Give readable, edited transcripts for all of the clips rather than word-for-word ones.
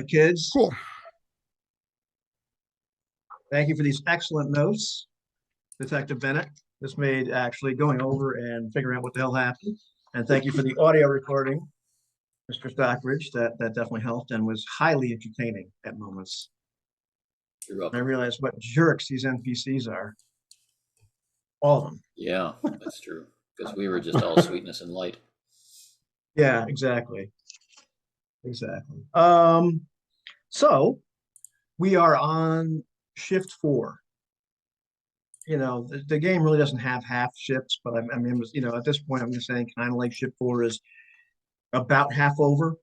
right, kids. Cool. Thank you for these excellent notes, Detective Bennett. This made actually going over and figuring out what the hell happened. And thank you for the audio recording, Mr. Stockbridge. That definitely helped and was highly entertaining at moments. You're I welcome. realized what jerks these NPCs are. All of them. Yeah, that's true. Because we were just all sweetness and light. Yeah, exactly. Exactly. So we are on shift 4. You know, the game really doesn't have half shifts, but I mean, you know, at this point, I'm just saying kind of like shift 4 is about half over.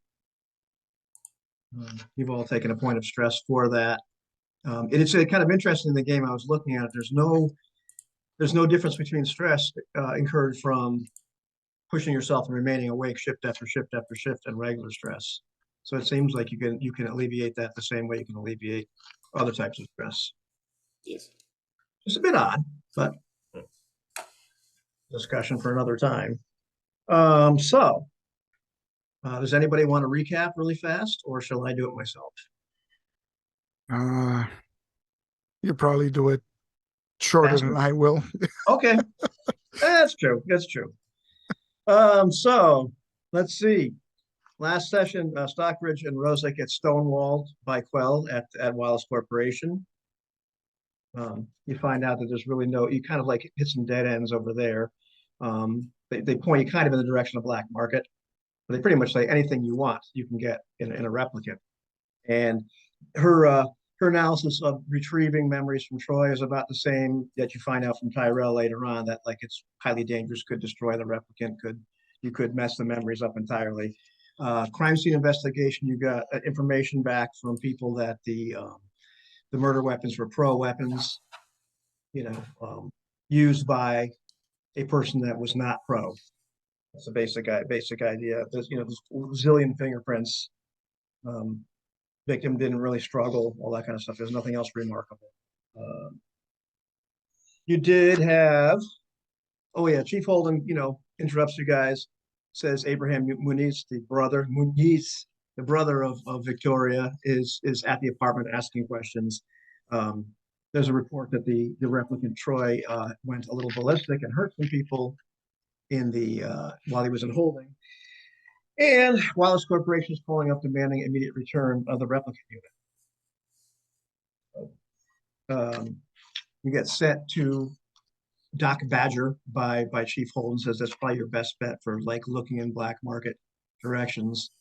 You've all taken a point of stress for that. It's kind of interesting in the game I was looking at. There's no difference between stress incurred from pushing yourself and remaining awake shift after shift after shift and regular stress. So it seems like you can alleviate that the same way you can alleviate other types of stress. Yes. It's a bit odd, but discussion for another time. Does anybody want to recap really fast, or shall I do it myself? You probably do it shorter than I will. Okay, that's true. That's true. So let's see. Last session, Stockbridge and Rosa get stonewalled by Quell at Wallace Corporation. You find out that there's really you kind of like hit some dead ends over there. They point you kind of in the direction of black market, but they pretty much say anything you want, you can get in a replicant. And her analysis of retrieving memories from Troy is about the same that you find out from Tyrell later on, that like it's highly dangerous, could destroy the replicant, you could mess the memories up entirely. Crime scene investigation, you got information back from people that the murder weapons were pro weapons, used by a person that was not pro. That's a basic idea. There's there's a zillion fingerprints. Victim didn't really struggle, all that kind of stuff. There's nothing else remarkable. You did have, oh yeah, Chief Holden, interrupts you guys, says Abraham Muniz, the brother of Victoria, is at the apartment asking questions. There's a report that the replicant Troy went a little ballistic and hurt some people in the while he was in holding. And Wallace Corporation is calling up demanding immediate return of the replicant unit. You get sent to Doc Badger by Chief Holden, says that's probably your best bet for like looking in black market directions.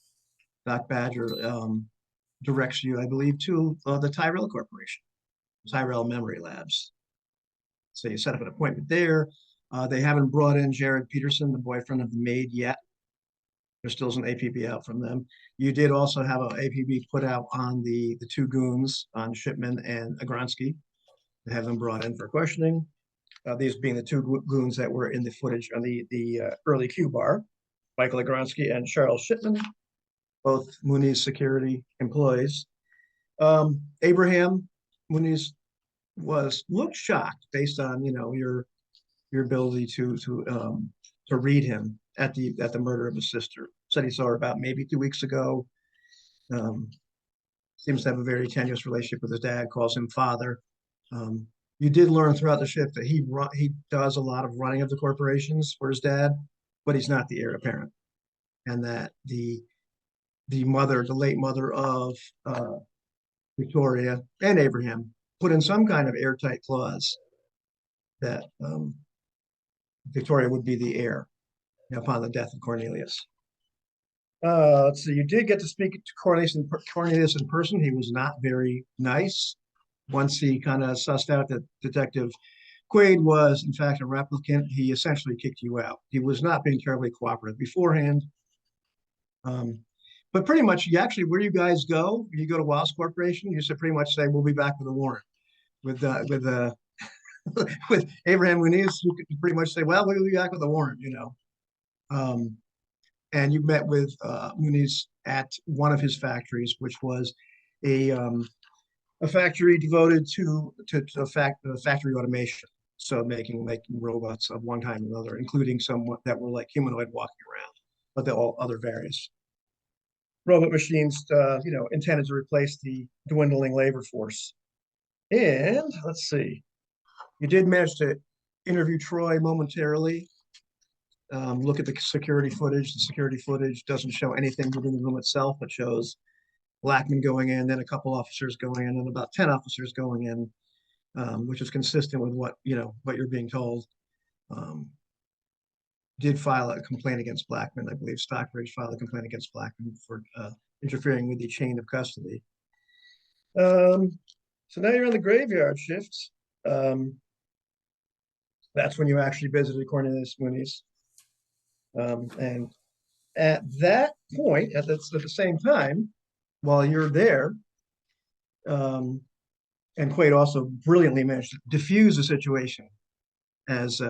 Doc Badger directs you, I believe, to the Tyrell Corporation, Tyrell Memory Labs. So you set up an appointment there. They haven't brought in Jared Peterson, the boyfriend of the maid, yet. There still is an APB out from them. You did also have an APB put out on the two goons, on Shipman and Agronsky. They have them brought in for questioning. These being the two goons that were in the footage on the early Q bar, Michael Agronsky and Charles Shipman, both Muniz security employees. Abraham Muniz looked shocked based on your ability to read him at the murder of his sister. Said he saw her about maybe 2 weeks ago. Seems to have a very tenuous relationship with his dad. Calls him father. You did learn throughout the shift that he does a lot of running of the corporations for his dad, but he's not the heir apparent, and that the late mother of Victoria and Abraham put in some kind of airtight clause that Victoria would be the heir upon the death of Cornelius. Let's see. You did get to speak to Cornelius in person. He was not very nice. Once he kind of sussed out that Detective Quaid was, in fact, a replicant, he essentially kicked you out. He was not being terribly cooperative beforehand. But pretty much, where you guys go, you go to Wallace Corporation, you should pretty much say, we'll be back with a warrant. With with Abraham Muniz, you could pretty much say, well, we'll be back with a warrant, And you met with Muniz at one of his factories, which was a factory devoted to factory automation. So making robots of one kind or another, including some that were like humanoid walking around, but they're all other various. robot machines, intended to replace the dwindling labor force. And let's see, you did manage to interview Troy momentarily. Look at the security footage. The security footage doesn't show anything within the room itself, but shows Blackman going in, then a couple officers going in, and about 10 officers going in, which is consistent with what you're being told. Did file a complaint against Blackman. I believe Stockbridge filed a complaint against Blackman for interfering with the chain of custody. So now you're on the graveyard shift. That's when you actually visited Cornelius Muniz. And at that point, at the same time, while you're there, and Quaid also brilliantly managed to diffuse the situation, as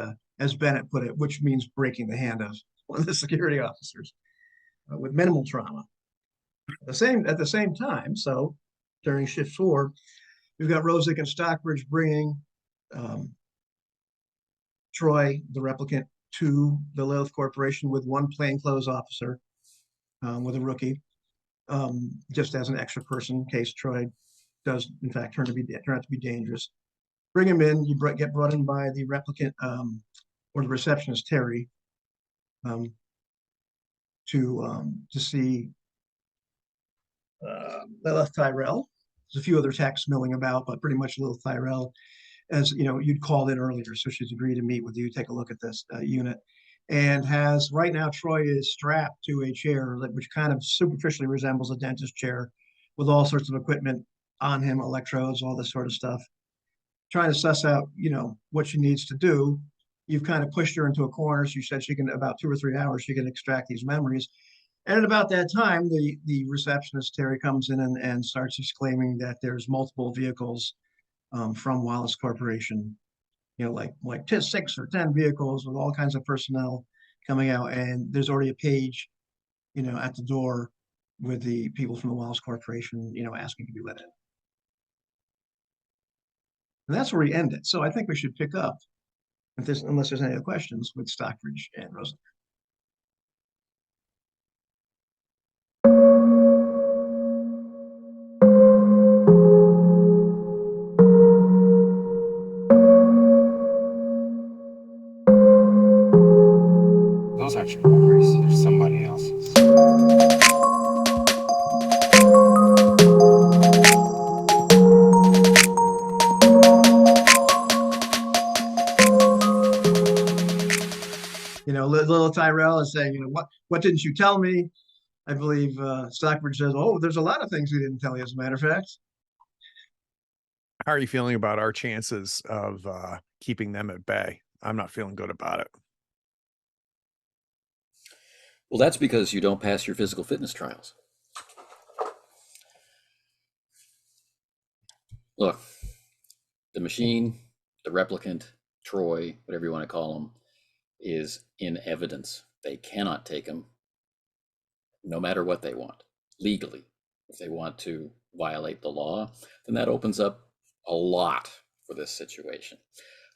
Bennett put it, which means breaking the hand of one of the security officers with minimal trauma. At the same time, so during shift 4, we've got Rosick and Stockbridge bringing Troy, the replicant, to the Lilith Corporation with one plainclothes officer, with a rookie, just as an extra person in case Troy does in fact turn out to be dangerous. Bring him in. You get brought in by the replicant, or the receptionist Terry, to see Lilith Tyrell. There's a few other techs milling about, but pretty much Lilith Tyrell, as you'd called in earlier. So she's agreed to meet with you, take a look at this unit, and has right now Troy is strapped to a chair which kind of superficially resembles a dentist chair, with all sorts of equipment on him, electrodes, all this sort of stuff. Trying to suss out, what she needs to do. You've kind of pushed her into a corner. She said she can, about 2 or 3 hours, she can extract these memories. And at about that time, the receptionist, Terry, comes in and starts exclaiming that there's multiple vehicles from Wallace Corporation, like 6 or 10 vehicles with all kinds of personnel coming out. And there's already a page, at the door with the people from the Wallace Corporation, asking to be let in. And that's where we end it. So I think we should pick up, unless there's any other questions, with Stockbridge and Rosen. Those aren't your memories. They're somebody else's. Little Tyrell is saying, what didn't you tell me? I believe Stockbridge says, oh, there's a lot of things we didn't tell you, as a matter of fact. How are you feeling about our chances of keeping them at bay? I'm not feeling good about it. Well, that's because you don't pass your physical fitness trials. Look, the machine, the replicant, Troy, whatever you want to call him, is in evidence. They cannot take him, no matter what they want, legally. If they want to violate the law, then that opens up a lot for this situation.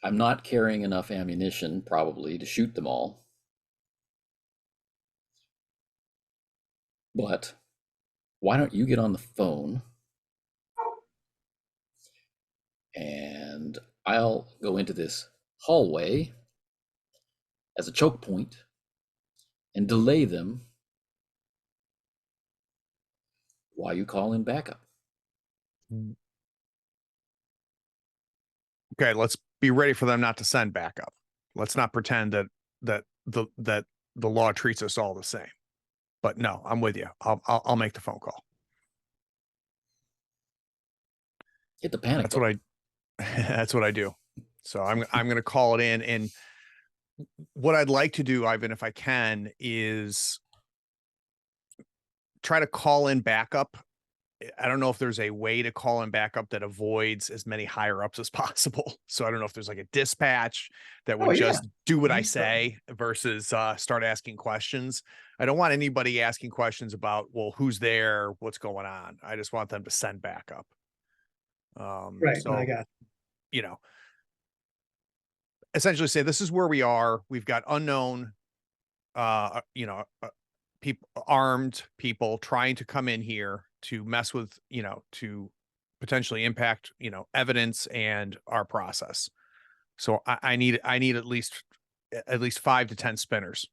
I'm not carrying enough ammunition, probably, to shoot them all. But why don't you get on the phone and I'll go into this hallway as a choke point and delay them while you call in backup. Okay, let's be ready for them not to send backup. Let's not pretend that the law treats us all the same. But no, I'm with you. I'll make the phone call. Hit the panic That's button. that's what I do. So I'm going to call it in. And what I'd like to do, Ivan, if I can, is try to call in backup. I don't know if there's a way to call in backup that avoids as many higher ups as possible. So I don't know if there's like a dispatch that would just do what I say versus start asking questions. I don't want anybody asking questions about, well, who's there, what's going on. I just want them to send backup. Right. So, I got essentially say, this is where we are. We've got unknown, people, armed people trying to come in here to mess with, to potentially impact, evidence and our process. So I need at least 5 to 10 spinners.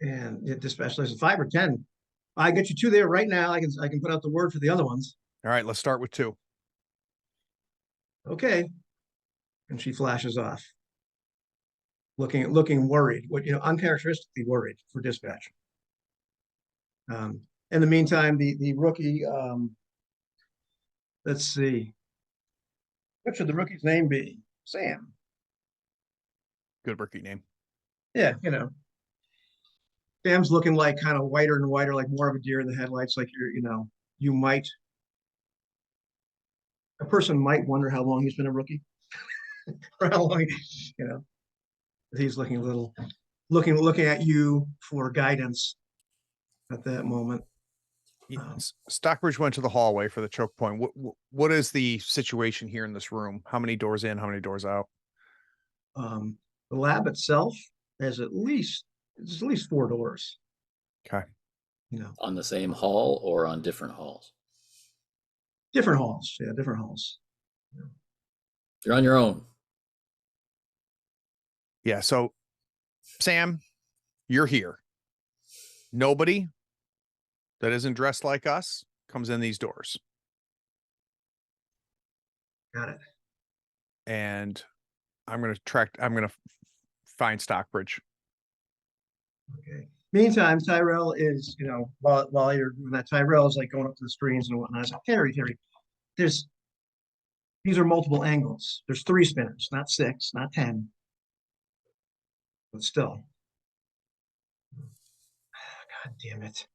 And it specializes 5 or 10. I get you 2 there right now. I can put out the word for the other ones. All right, let's start with 2. Okay. And she flashes off. Looking worried, uncharacteristically worried for dispatch. In the meantime, the rookie, let's see. What should the rookie's name be? Sam. Good rookie name. Yeah, Sam's looking like kind of whiter and whiter, like more of a deer in the headlights, like a person might wonder how long he's been a rookie. Or how long, he's looking a little, looking at you for guidance at that moment. Stockbridge went to the hallway for the choke point. What is the situation here in this room? How many doors in? How many doors out? The lab itself has at least 4 doors. Okay. On the same hall or on different halls? Different halls. Yeah, different halls. You're on your own. Yeah. So, Sam, you're here. Nobody that isn't dressed like us comes in these doors. Got it. And I'm going to find Stockbridge. Okay. Meantime, Tyrell is, while you're doing that, Tyrell is like going up to the screens and whatnot. It's like, Terry, these are multiple angles. There's 3 spinners, not 6, not 10. But still. God damn it.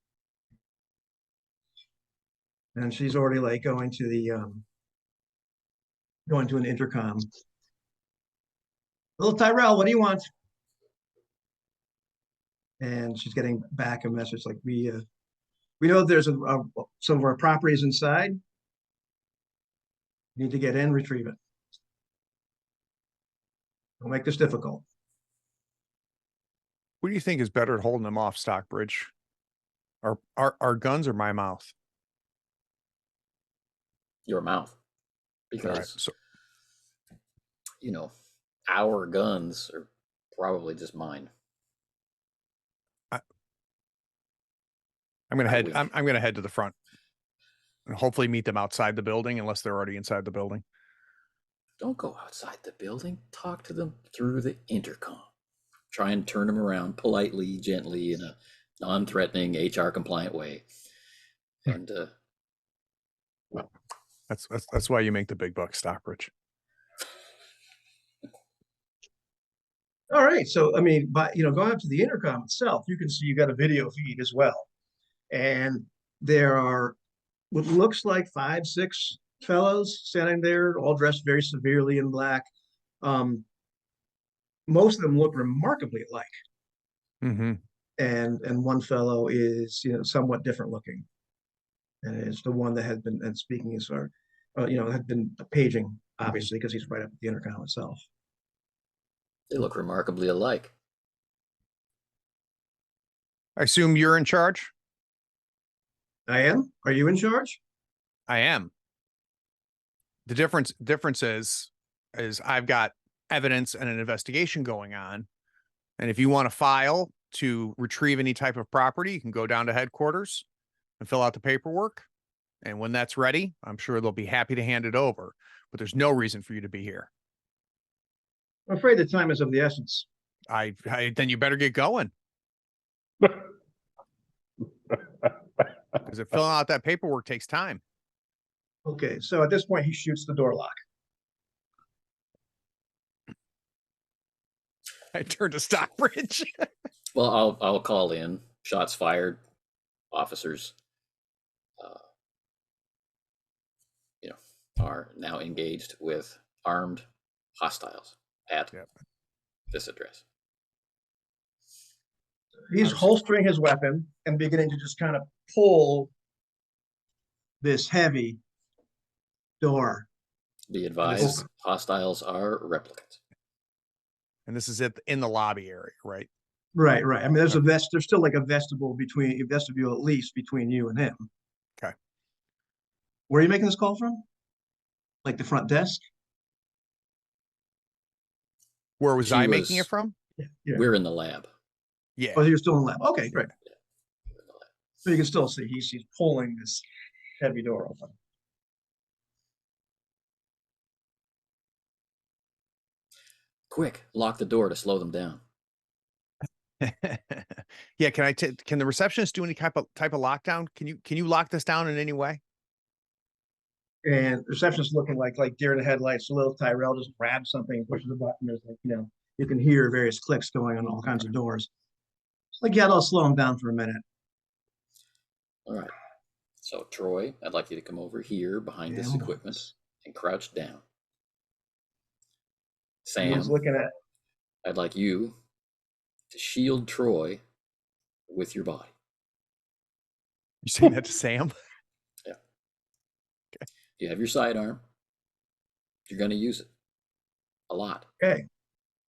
And she's already like going to an intercom. Little Tyrell, what do you want? And she's getting back a message like, we know there's some of our properties inside. You need to get in, retrieve it. Don't make this difficult. What do you think is better at holding them off, Stockbridge? Our guns or my mouth? Your mouth. Because, right, so, our guns are probably just mine. I'm going to head to the front and hopefully meet them outside the building unless they're already inside the building. Don't go outside the building. Talk to them through the intercom. Try and turn them around politely, gently, in a non-threatening, HR compliant way. And that's why you make the big bucks, Stockbridge. All right. So, going up to the intercom itself, you can see you got a video feed as well. And there are what looks like 5, 6 fellows standing there, all dressed very severely in black. Most of them look remarkably alike. Mm-hmm. And one fellow is, somewhat different looking. And it's the one that had been speaking as far, had been paging, obviously, because he's right up at the intercom itself. They look remarkably alike. I assume you're in charge? I am. Are you in charge? I am. The difference is I've got evidence and an investigation going on. And if you want to file to retrieve any type of property, you can go down to headquarters and fill out the paperwork. And when that's ready, I'm sure they'll be happy to hand it over. But there's no reason for you to be here. I'm afraid the time is of the essence. Then you better get going. Because filling out that paperwork takes time. Okay, so at this point, he shoots the door lock. I turned to Stockbridge. Well, I'll call in. Shots fired. Officers, are now engaged with armed hostiles at this address. He's holstering his weapon and beginning to just kind of pull this heavy door. Be advised, hostiles are replicants. And this is in the lobby area, right? Right, right. I mean, there's there's still like a vestibule at least between you and him. Okay. Where are you making this call from? Like the front desk? Where was She I making it was- from? Yeah. We're in the lab. Yeah. Oh, you're still in the lab. Okay, great. We're in the lab. So you can still see he's pulling this heavy door open. Quick, lock the door to slow them down. Yeah, can the receptionist do any type of lockdown? Can you lock this down in any way? And the receptionist looking like deer in the headlights. Little Tyrell just grabs something, pushes a button. There's like, you can hear various clicks going on all kinds of doors. It's like, yeah, I'll slow them down for a minute. All right. So Troy, I'd like you to come over here behind this hold on. equipment and crouch down. He's Sam, looking at I'd like you to shield Troy with your body. You saying that to Sam? You have your sidearm. You're going to use it a lot. okay.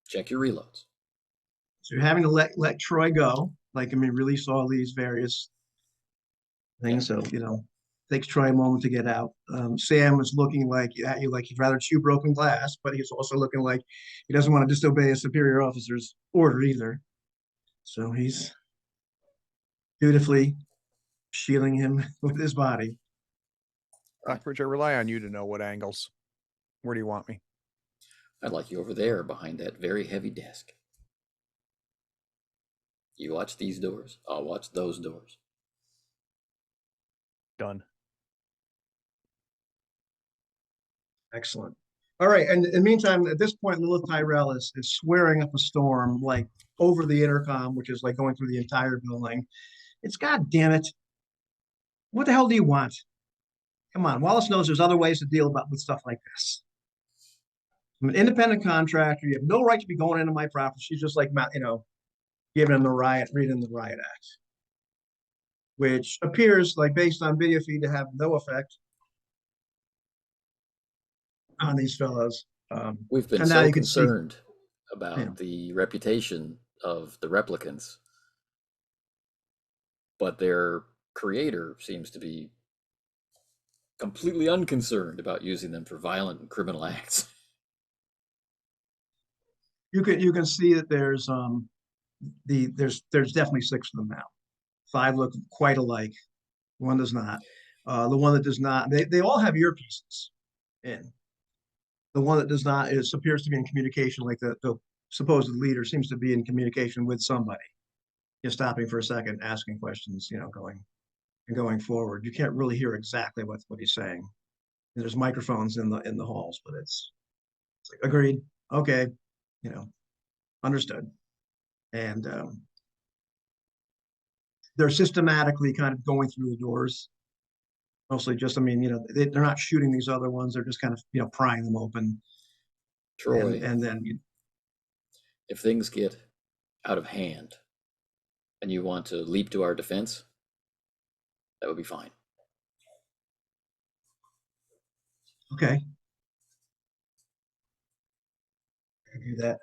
Check your reloads. So you're having to let Troy go. Like, I mean, release all these various things. So, takes Troy a moment to get out. Sam is looking at you like he'd rather chew broken glass, but he's also looking like he doesn't want to disobey a superior officer's order either. So he's dutifully shielding him with his body. Stockbridge, I rely on you to know what angles. Where do you want me? I'd like you over there behind that very heavy desk. You watch these doors. I'll watch those doors. Done. Excellent. All right. And in the meantime, at this point, Lilith Tyrell is swearing up a storm, like over the intercom, which is like going through the entire building. It's God damn it. What the hell do you want? Come on. Wallace knows there's other ways to deal with stuff like this. I'm an independent contractor. You have no right to be going into my property. She's just like, giving him reading the riot act, which appears like based on video feed to have no effect on these fellows. We've been and now so you can see- concerned about Yeah. the reputation of the replicants, but their creator seems to be completely unconcerned about using them for violent and criminal acts. You can see that there's definitely 6 of them now. 5 look quite alike. One does not. The one that does not, they all have earpieces in. The one that does not appears to be in communication, like the supposed leader seems to be in communication with somebody. Just stopping for a second, asking questions, going forward. You can't really hear exactly what he's saying. There's microphones in the halls, but it's like, agreed, okay, understood. And they're systematically kind of going through the doors. Mostly just, they're not shooting these other ones. They're just kind of, prying them open. Troy, And then if things get out of hand and you want to leap to our defense, that would be fine. okay. I can do that.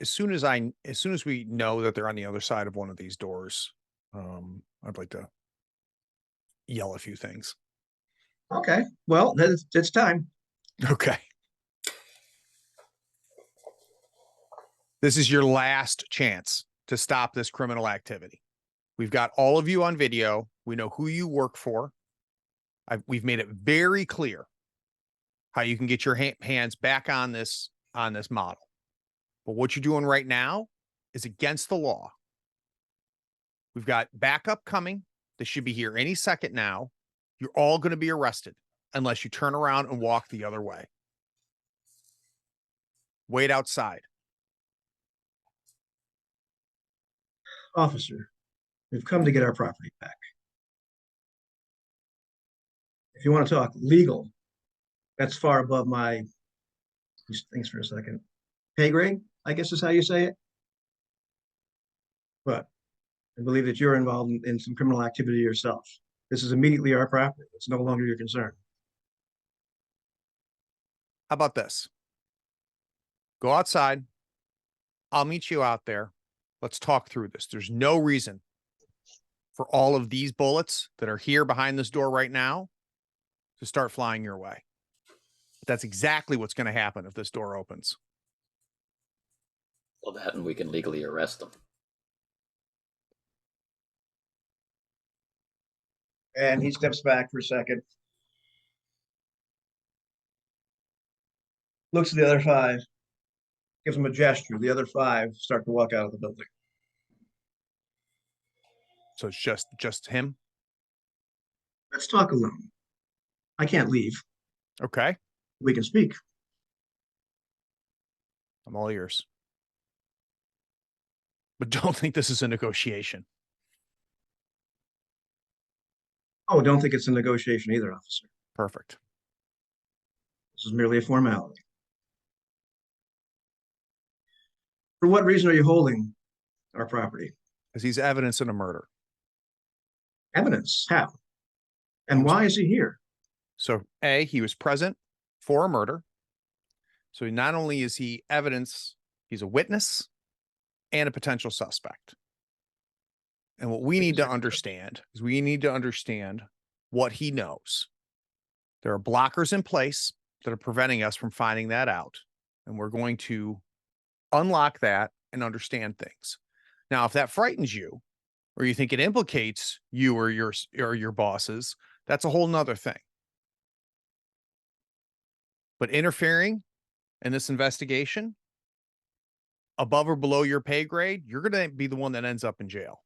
As soon as we know that they're on the other side of one of these doors, I'd like to yell a few things. Okay. Well, it's time. Okay. This is your last chance to stop this criminal activity. We've got all of you on video. We know who you work for. We've made it very clear how you can get your hands back on this model. But what you're doing right now is against the law. We've got backup coming. They should be here any second now. You're all going to be arrested unless you turn around and walk the other way. Wait outside. Officer, we've come to get our property back. If you want to talk legal, that's far above my, thanks for a second, pay grade, I guess is how you say it. But I believe that you're involved in some criminal activity yourself. This is immediately our property. It's no longer your concern. How about this? Go outside, I'll meet you out there. Let's talk through this. There's no reason for all of these bullets that are here behind this door right now to start flying your way. But that's exactly what's going to happen if this door opens. Well, that and we can legally arrest them. And he steps back for a second. Looks at the other five. Gives them a gesture. The other five start to walk out of the building. So it's just him. Let's talk alone. I can't leave. Okay. We can speak. I'm all ears. But don't think this is a negotiation. Oh, don't think it's a negotiation either, officer. Perfect. This is merely a formality. For what reason are you holding our property? Because he's evidence in a murder. Evidence. How? And why is he here? So A, he was present for a murder. So not only is he evidence, he's a witness and a potential suspect. And what we need to understand is we need to understand what he knows. There are blockers in place that are preventing us from finding that out. And we're going to unlock that and understand things. Now, if that frightens you, or you think it implicates you or your bosses, that's a whole nother thing. But interfering in this investigation above or below your pay grade, you're going to be the one that ends up in jail.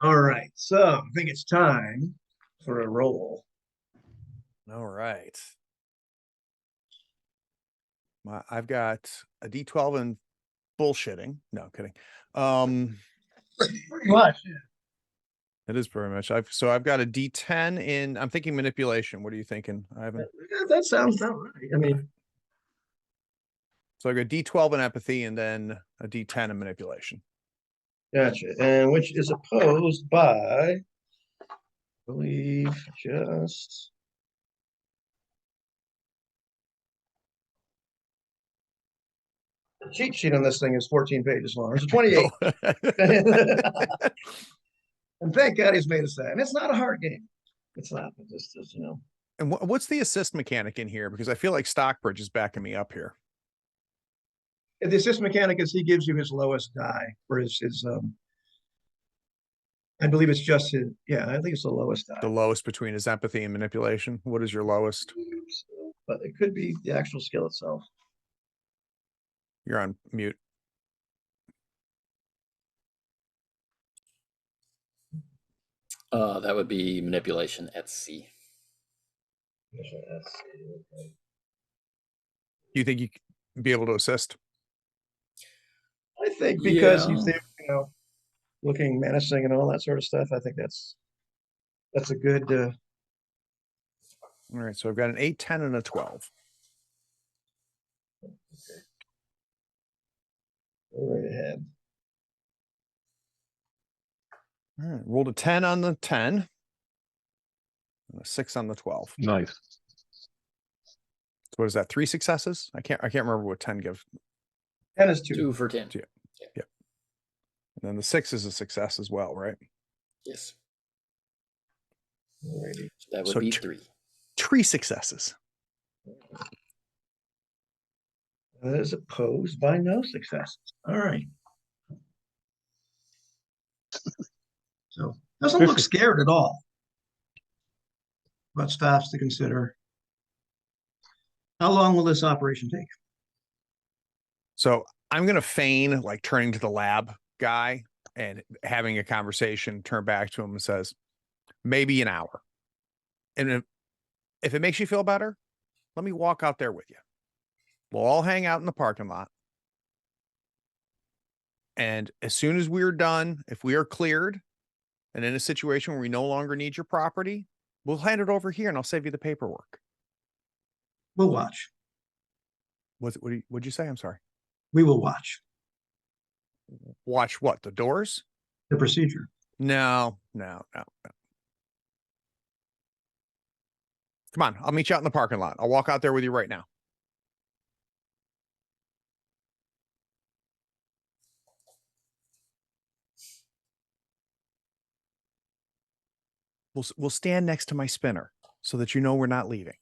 All right. So I think it's time for a roll. All right. I've got a D12 and bullshitting. No, kidding. Pretty much. It is very much. I've got a D10 in, I'm thinking manipulation. What are you thinking, Ivan? That sounds about right. I mean, So I got D12 in empathy and then a D10 in manipulation. gotcha. And which is opposed by, I believe, just the cheat sheet on this thing is 14 pages long. It's 28. And thank God he's made us that. And it's not a hard game. It's not. It's just, you know. And what's the assist mechanic in here? Because I feel like Stockbridge is backing me up here. The assist mechanic is he gives you his lowest die for his I believe it's just his, yeah, I think it's the lowest die. The lowest between his empathy and manipulation. What is your lowest? But it could be the actual skill itself. You're on mute. That would be manipulation at C. Do you think you could be able to assist? I think because Yeah. he's there, you know, looking menacing and all that sort of stuff. I think that's a good All right, so I've got an 8, 10, and a 12. go right ahead. All right, rolled a 10 on the 10. And a 6 on the 12. Nice. So what is that? 3 successes? I can't remember what 10 gives. 10 is 2. 2 for 10. Yeah. And then the 6 is a success as well, right? Yes. Alrighty. So that would So be t- 3. 3 successes. That is opposed by no successes. All right. So doesn't look scared at all. But stops to consider. How long will this operation take? So I'm going to feign like turning to the lab guy and having a conversation, turn back to him and says, maybe an hour. And if it makes you feel better, let me walk out there with you. We'll all hang out in the parking lot. And as soon as we're done, if we are cleared and in a situation where we no longer need your property, we'll hand it over here and I'll save you the paperwork. We'll watch. What'd you say? I'm sorry. We will watch Watch what? The doors? the procedure. No. Come on, I'll meet you out in the parking lot. I'll walk out there with you right now. We'll stand next to my spinner so that you know we're not leaving.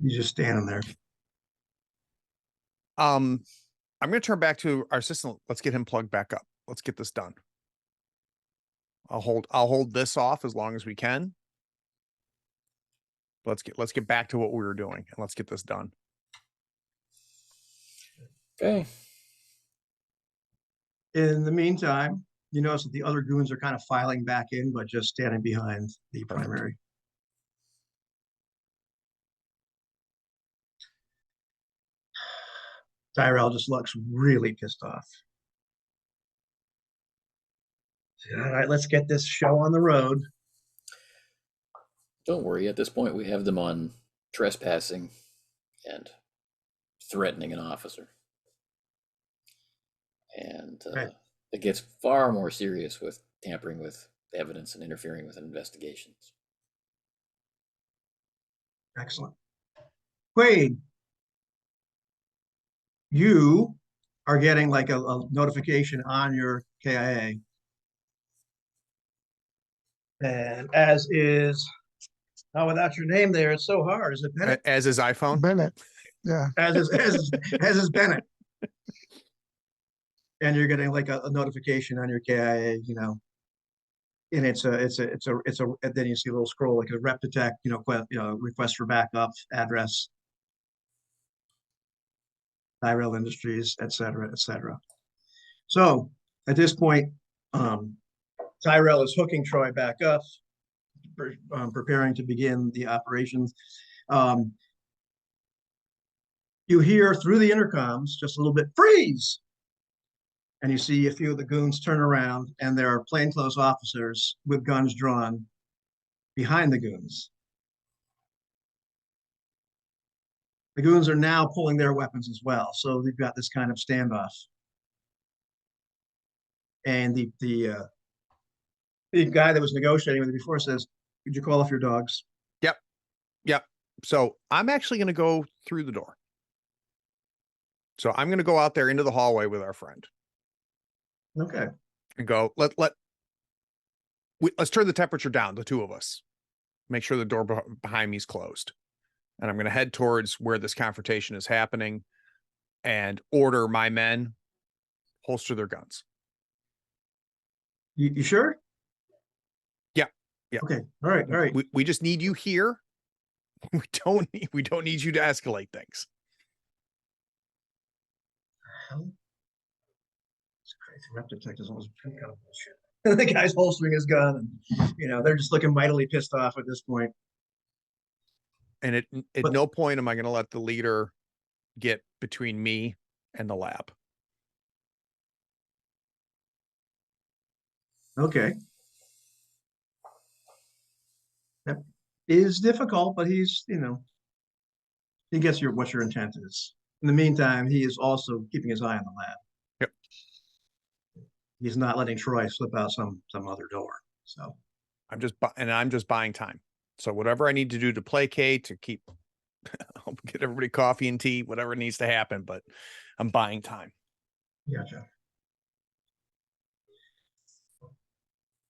He's just standing there. I'm going to turn back to our assistant. Let's get him plugged back up. Let's get this done. I'll hold this off as long as we can. Let's get back to what we were doing and let's get this done. Okay. In the meantime, you notice that the other goons are kind of filing back in, but just standing behind the primary. Tyrell just looks really pissed off. All right, let's get this show on the road. Don't worry. At this point, we have them on trespassing and threatening an officer. And Right. it gets far more serious with tampering with evidence and interfering with investigations. Excellent. Quaid, you are getting like a notification on your KIA. And as is, oh, without your name there, it's so hard. Is it Bennett? As his iPhone. Bennett. Yeah. As is Bennett. And you're getting like a notification on your KIA, you know, and and then you see a little scroll like a rep detect, request for backup, address, Tyrell Industries, et cetera, et cetera. So at this point, Tyrell is hooking Troy back up, preparing to begin the operations. You hear through the intercoms just a little bit, freeze! And you see a few of the goons turn around, and there are plainclothes officers with guns drawn behind the goons. The goons are now pulling their weapons as well, so they've got this kind of standoff. And the guy that was negotiating with it before says, "Could you call off your dogs?" Yep. So I'm actually going to go through the door. So I'm going to go out there into the hallway with our friend. Okay. And go, let's turn the temperature down, the two of us. Make sure the door behind me is closed. And I'm going to head towards where this confrontation is happening and order my men holster their guns. You sure? Yeah. Yeah. Okay. All right. All right. We just need you here. We don't need you to escalate things. It's crazy. Rep detectives always kind of bullshit. The guy's holstering his gun, and they're just looking mightily pissed off at this point. And at no point am I going to let the leader get between me and the lab. Okay. That is difficult, but he's, he gets what your intent is. In the meantime, he is also keeping his eye on the lab. Yep. He's not letting Troy slip out some other door. So I'm just buying time. So whatever I need to do to placate, to keep, I'll get everybody coffee and tea, whatever needs to happen, but I'm buying time. Gotcha.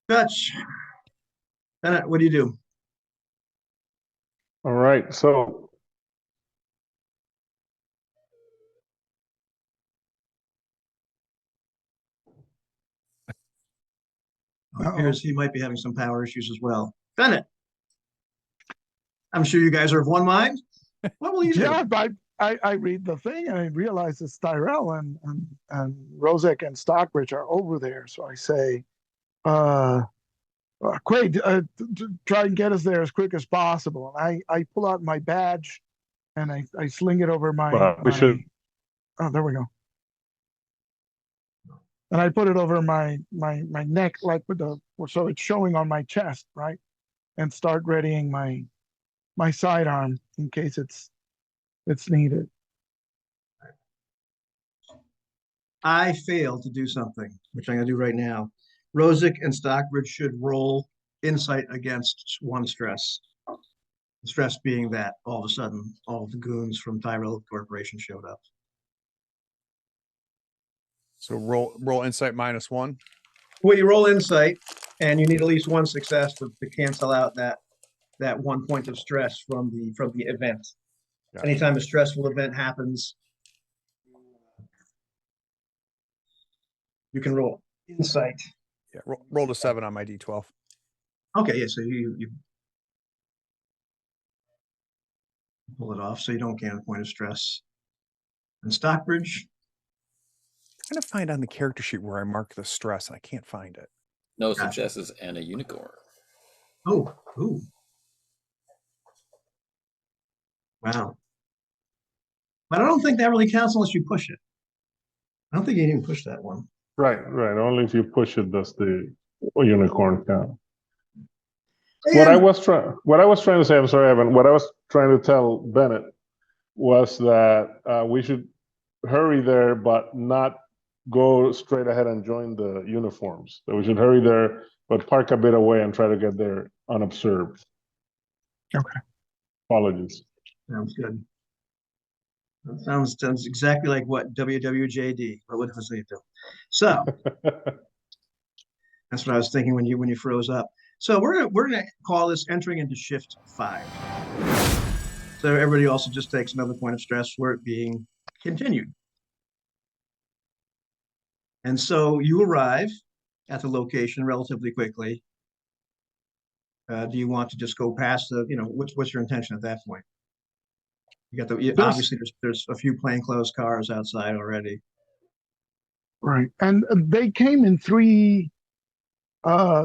Dutch. Bennett, what do you do? All right, so It appears he might be having some power issues as well. Bennett, I'm sure you guys are of one mind. What will you do? Yeah, but I read the thing and I realize it's Tyrell and Rosick and Stockbridge are over there. So I say, Quaid, try and get us there as quick as possible. And I pull out my badge and I sling it over my, oh, there we go. And I put it over my neck, like so it's showing on my chest, right? And start readying my sidearm in case it's needed. I failed to do something, which I'm going to do right now. Rosick and Stockbridge should roll insight against one stress. The stress being that all of a sudden all of the goons from Tyrell Corporation showed up. So roll insight -1. Well, you roll insight, and you need at least one success to cancel out that 1 point of stress from the event. Gotcha. Anytime a stressful event happens, you can roll insight. Yeah, rolled a 7 on my D12. Okay, yeah, so you pull it off so you don't gain a point of stress. And Stockbridge, I'm trying to find on the character sheet where I mark the stress, and I can't find it. No Gotcha. successes and a unicorn. oh, ooh. Wow. But I don't think that really counts unless you push it. I don't think you even push that one. Right. Only if you push it does the unicorn count. And What I was trying to say, I'm sorry, Evan. What I was trying to tell Bennett was that we should hurry there, but not go straight ahead and join the uniforms. That we should hurry there, but park a bit away and try to get there unobserved. Okay. Apologies. sounds good. That sounds exactly like what WWJD. What would Jose do? So that's what I was thinking when you froze up. So we're gonna call this entering into shift 5. So everybody also just takes another point of stress for it being continued. And so you arrive at the location relatively quickly. Do you want to just go past the, what's your intention at that point? You got obviously there's a few plainclothes cars outside already. Right. And they came in 3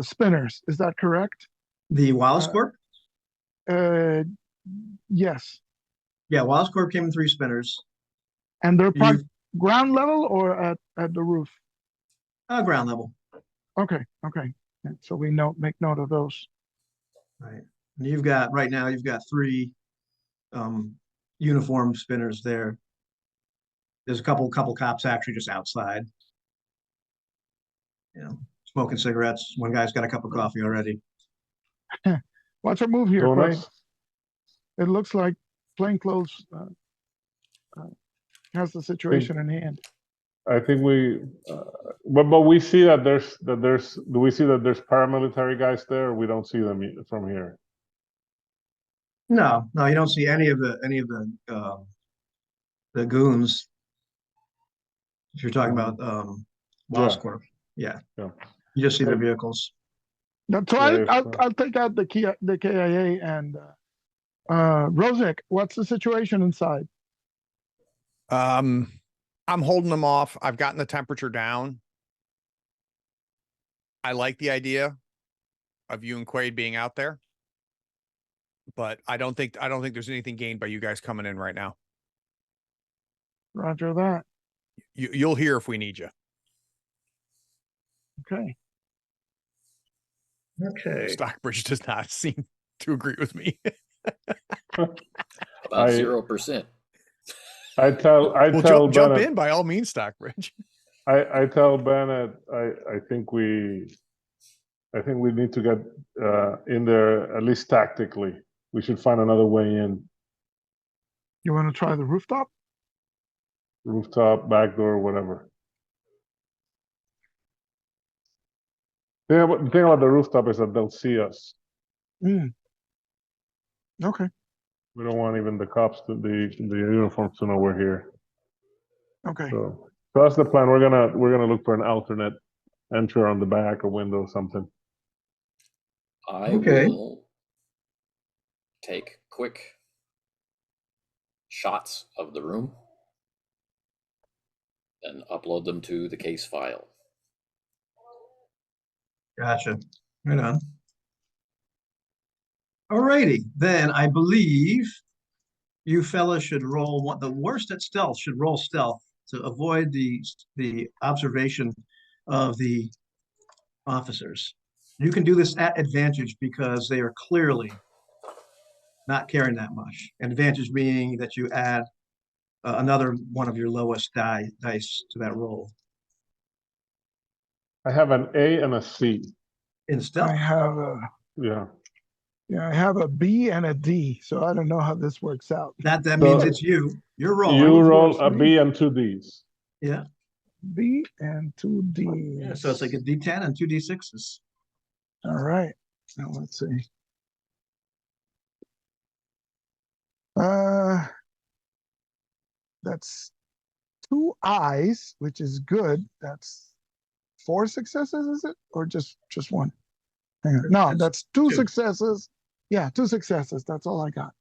spinners. Is that correct? The Wallace Corp? Yes. Yeah, Wallace Corp came in 3 spinners. And they're parked ground level or at the roof? Ground level. Okay. Yeah, so we make note of those. Right. And right now you've got 3 uniform spinners there. There's a couple cops actually just outside, smoking cigarettes. One guy's got a cup of coffee already. Watch our move here, Quaid. Donuts? It looks like plainclothes has the situation in hand. I think but we see that do we see that there's paramilitary guys there, or we don't see them from here? No, you don't see any of the goons. If you're talking about Wallace Corp, yeah. You just see their vehicles. Now, so I'll take out the KIA and Rosick. What's the situation inside? I'm holding them off. I've gotten the temperature down. I like the idea of you and Quaid being out there, but I don't think there's anything gained by you guys coming in right now. Roger that. You'll hear if we need you. Okay. Stockbridge does not seem to agree with me. About 0%. I tell jump Bennett, in by all means, Stockbridge. I tell Bennett I think we need to get in there, at least tactically. We should find another way in. You want to try the rooftop? Rooftop, back door, whatever. The thing about the rooftop is that they'll see us. Okay. We don't want even the cops the uniforms to know we're here. Okay. So that's the plan. We're gonna look for an alternate entry on the back or window or something. I will take quick shots of the room and upload them to the case file. Gotcha. Right on. Alrighty, then I believe you fellas should roll the worst at stealth should roll stealth to avoid the observation of the officers. You can do this at advantage because they are clearly not carrying that much. Advantage being that you add another one of your lowest dice to that roll. I have an A and a C. In stealth? I have I have a B and a D, so I don't know how this works out. That means it's you. You're rolling. You roll a B and 2 Ds. Yeah. B and 2 D. Yeah, so it's like a D10 and 2 D6s. All right. Now let's see. That's 2 I's, which is good. That's 4 successes, is it? Or just one? Hang on. No, that's 2 two. successes. Yeah, 2 successes. That's all I got.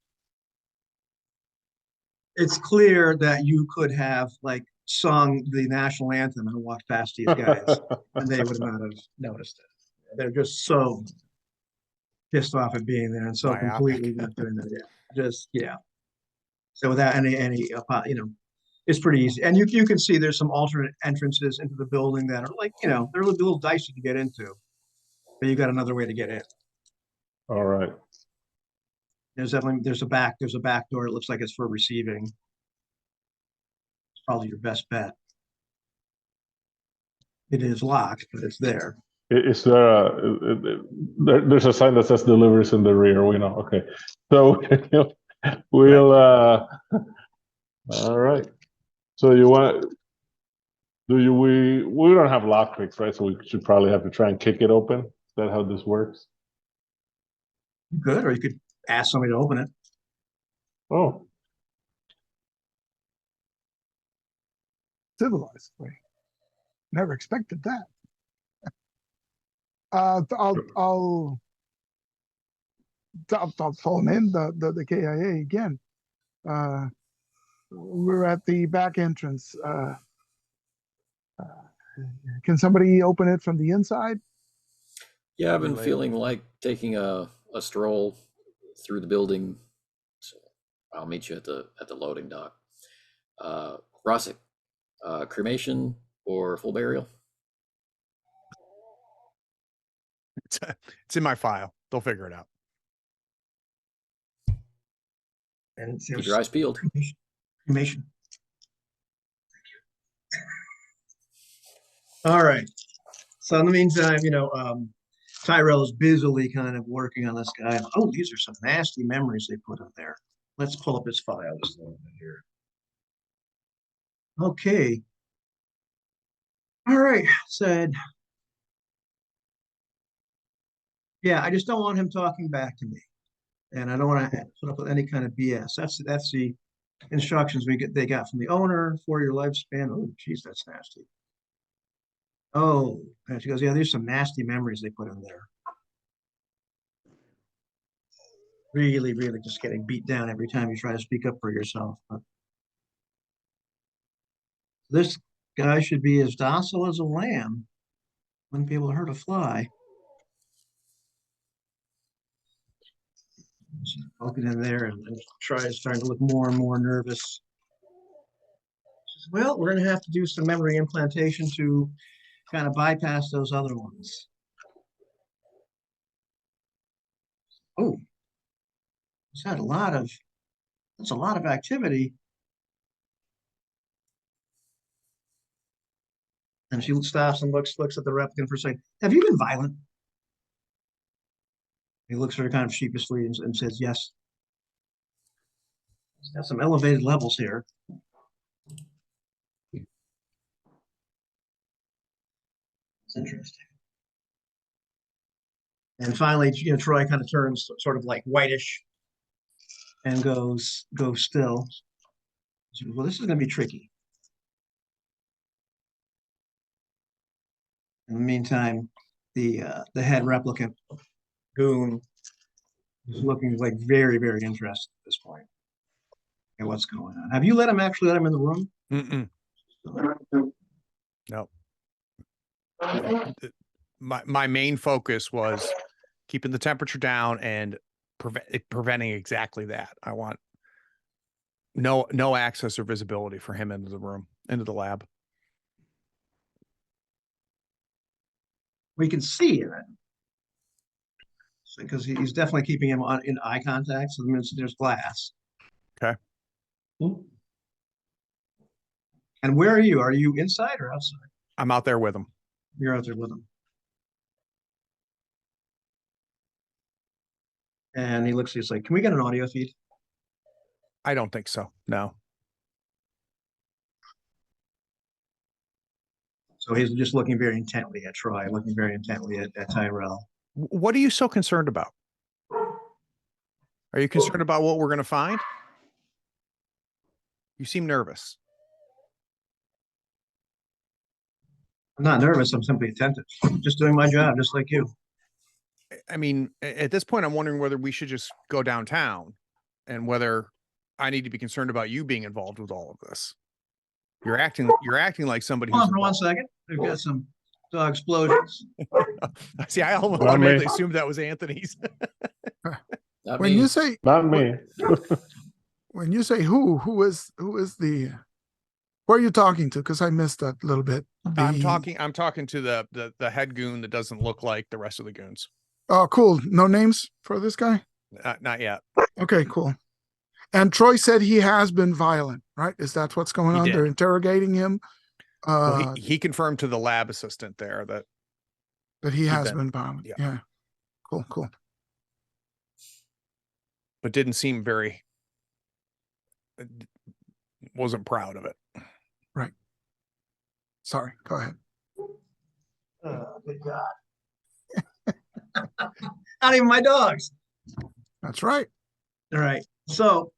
It's clear that you could have like sung the national anthem and walked past these guys, and they would not have noticed it. They're just so pissed off at being there and so Myopic. completely not doing that. Yeah, just yeah. So without any it's pretty easy, and you can see there's some alternate entrances into the building that are like they're a little dicey to get into, but you got another way to get in. All right. There's a back door. It looks like it's for receiving. It's probably your best bet. It is locked, but it's there. Is there there's a sign that says deliveries in the rear? We know. Okay, so we'll. All right. So you want? We don't have lockpicks, right? So we should probably have to try and kick it open. Is that how this works? You could, or you could ask somebody to open it. Oh, Civilized way. Never expected that. I'll phone in the KIA again. We're at the back entrance. Can somebody open it from the inside? Yeah, I've been Relay. feeling like taking a stroll through the building. So I'll meet you at the loading dock. Rosic, cremation or full burial? It's in my file. They'll figure it out. And Keep your eyes peeled. Cremation. All right. So in the meantime, Tyrell is busily kind of working on this guy. Oh, these are some nasty memories they put in there. Let's pull up his file just a little bit here. Okay. All right, said. Yeah, I just don't want him talking back to me. And I don't want to put up with any kind of BS. That's the instructions they got from the owner for your lifespan. Oh, geez, that's nasty. Oh, and she goes, yeah, there's some nasty memories they put in there. Really, really just getting beat down every time you try to speak up for yourself. But this guy should be as docile as a lamb. Wouldn't be able to hurt a fly. Poking in there and starting to look more and more nervous. Well, we're going to have to do some memory implantation to kind of bypass those other ones. Oh, that's a lot of activity. And she stops and looks at the replicant for a second. Have you been violent? He looks at her kind of sheepishly and says, yes. It's got some elevated levels here. It's interesting. And finally, Troy kind of turns sort of like whitish and goes still. Well, this is going to be tricky. In the meantime, the head replicant goon is looking like very, very interested at this point. Okay, what's going on? Have you actually let him in the room? Mm-mm. No. My main focus was keeping the temperature down and preventing exactly that. I want no access or visibility for him into the room, into the lab. We can see it because he's definitely keeping him in eye contact. So there's glass. Okay. And where are you? Are you inside or outside? I'm out there with him. You're out there with him. And he looks, he's like, can we get an audio feed? I don't think so. No. So he's just looking very intently at Troy, looking very intently at Tyrell. What are you so concerned about? Are you concerned about what we're going to find? You seem nervous. I'm not nervous. I'm simply attentive. Just doing my job, just like you. I mean, at this point, I'm wondering whether we should just go downtown and whether I need to be concerned about you being involved with all of this. You're acting like somebody Hold who's on for 1 second. We've got some dog explosions. See, I almost Not automatically me. assumed that was Anthony's. Not When me. you say Not me. when you say who is the who are you talking to? Because I missed that little bit. I'm talking to the head goon that doesn't look like the rest of the goons. Oh, cool. No names for this guy? Not yet. Okay, cool. And Troy said he has been violent, right? Is that what's going He on? did. They're interrogating him. Well, he confirmed to the lab assistant there that He has been violent. Yeah. Yeah. Cool. but didn't seem very wasn't proud of it. Right. Sorry. Go ahead. Oh, good God. Not even my dogs. That's right. All right. So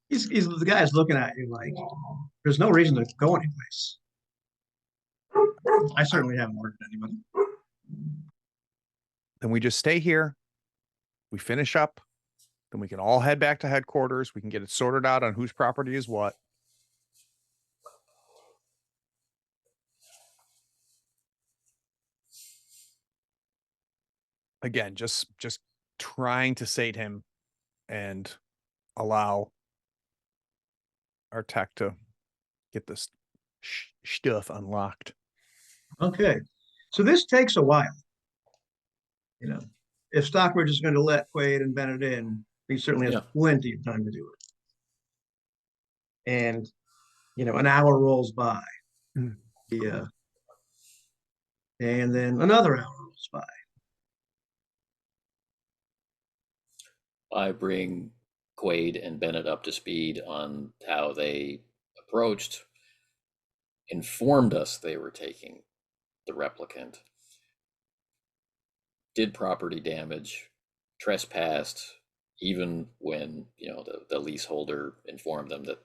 he's the guy's looking at you like there's no reason to go anyplace. I certainly haven't ordered anybody. Then we just stay here. We finish up. Then we can all head back to headquarters. We can get it sorted out on whose property is what. Again, just trying to sate him and allow our tech to get this stuff unlocked. Okay. So this takes a while. You know, if Stockbridge is going to let Quaid and Bennett in, he certainly has plenty of time to do it. And, you know, an hour rolls by. Yeah. And then another hour rolls by. I bring Quaid and Bennett up to speed on how they approached, informed us they were taking the replicant, did property damage, trespassed, even when, you know, the leaseholder informed them that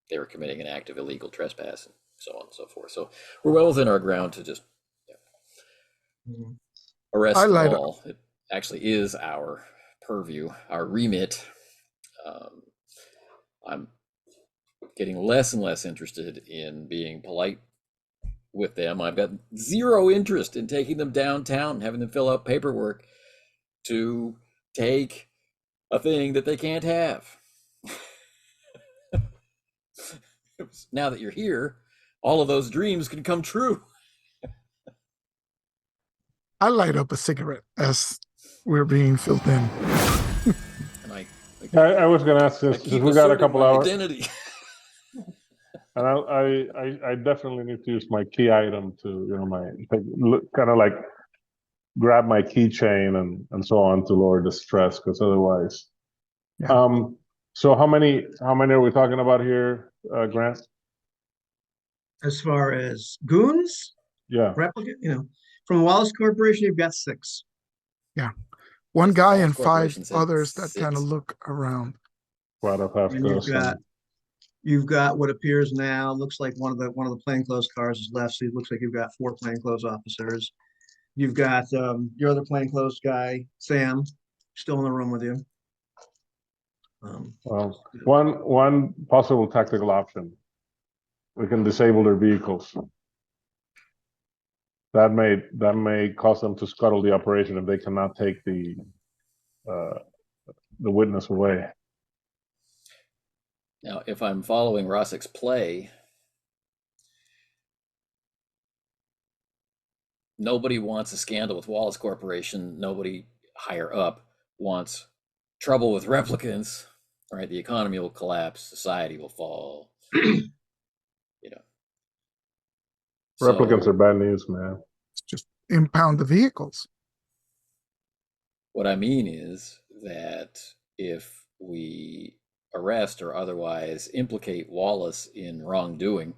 they were committing an act of illegal trespass, and so on and so forth. So we're well within our ground to just arrest them all. It actually is our purview, our remit. I'm getting less and less interested in being polite with them. I've got zero interest in taking them downtown and having them fill out paperwork to take a thing that they can't have. Now that you're here, all of those dreams can come true. I light up a cigarette as we're being filled in. And I was going to ask this, since we got a couple hours. Identity. And I definitely need to use my key item to, you know, kind of like grab my keychain and so on to lower the stress, because otherwise. Yeah. So how many are we talking about here, Grant? As far as goons, Yeah. replicant, you know, from Wallace Corporation, you've got 6. Yeah. One guy and 5 Corporation said others that 6. kind of look around. Quite a half And you've got what appears now, looks like one of the plainclothes cars is left. So it looks like you've got 4 plainclothes officers. You've got your other plainclothes guy, Sam, still in the room with you. One possible tactical option: we can disable their vehicles. That may cause them to scuttle the operation if they cannot take the witness away. Now, if I'm following Rossick's play, nobody wants a scandal with Wallace Corporation. Nobody higher up wants trouble with replicants. Right? The economy will collapse. Society will fall. You know. Replicants are bad news, man. Just impound the vehicles. What I mean is that if we arrest or otherwise implicate Wallace in wrongdoing,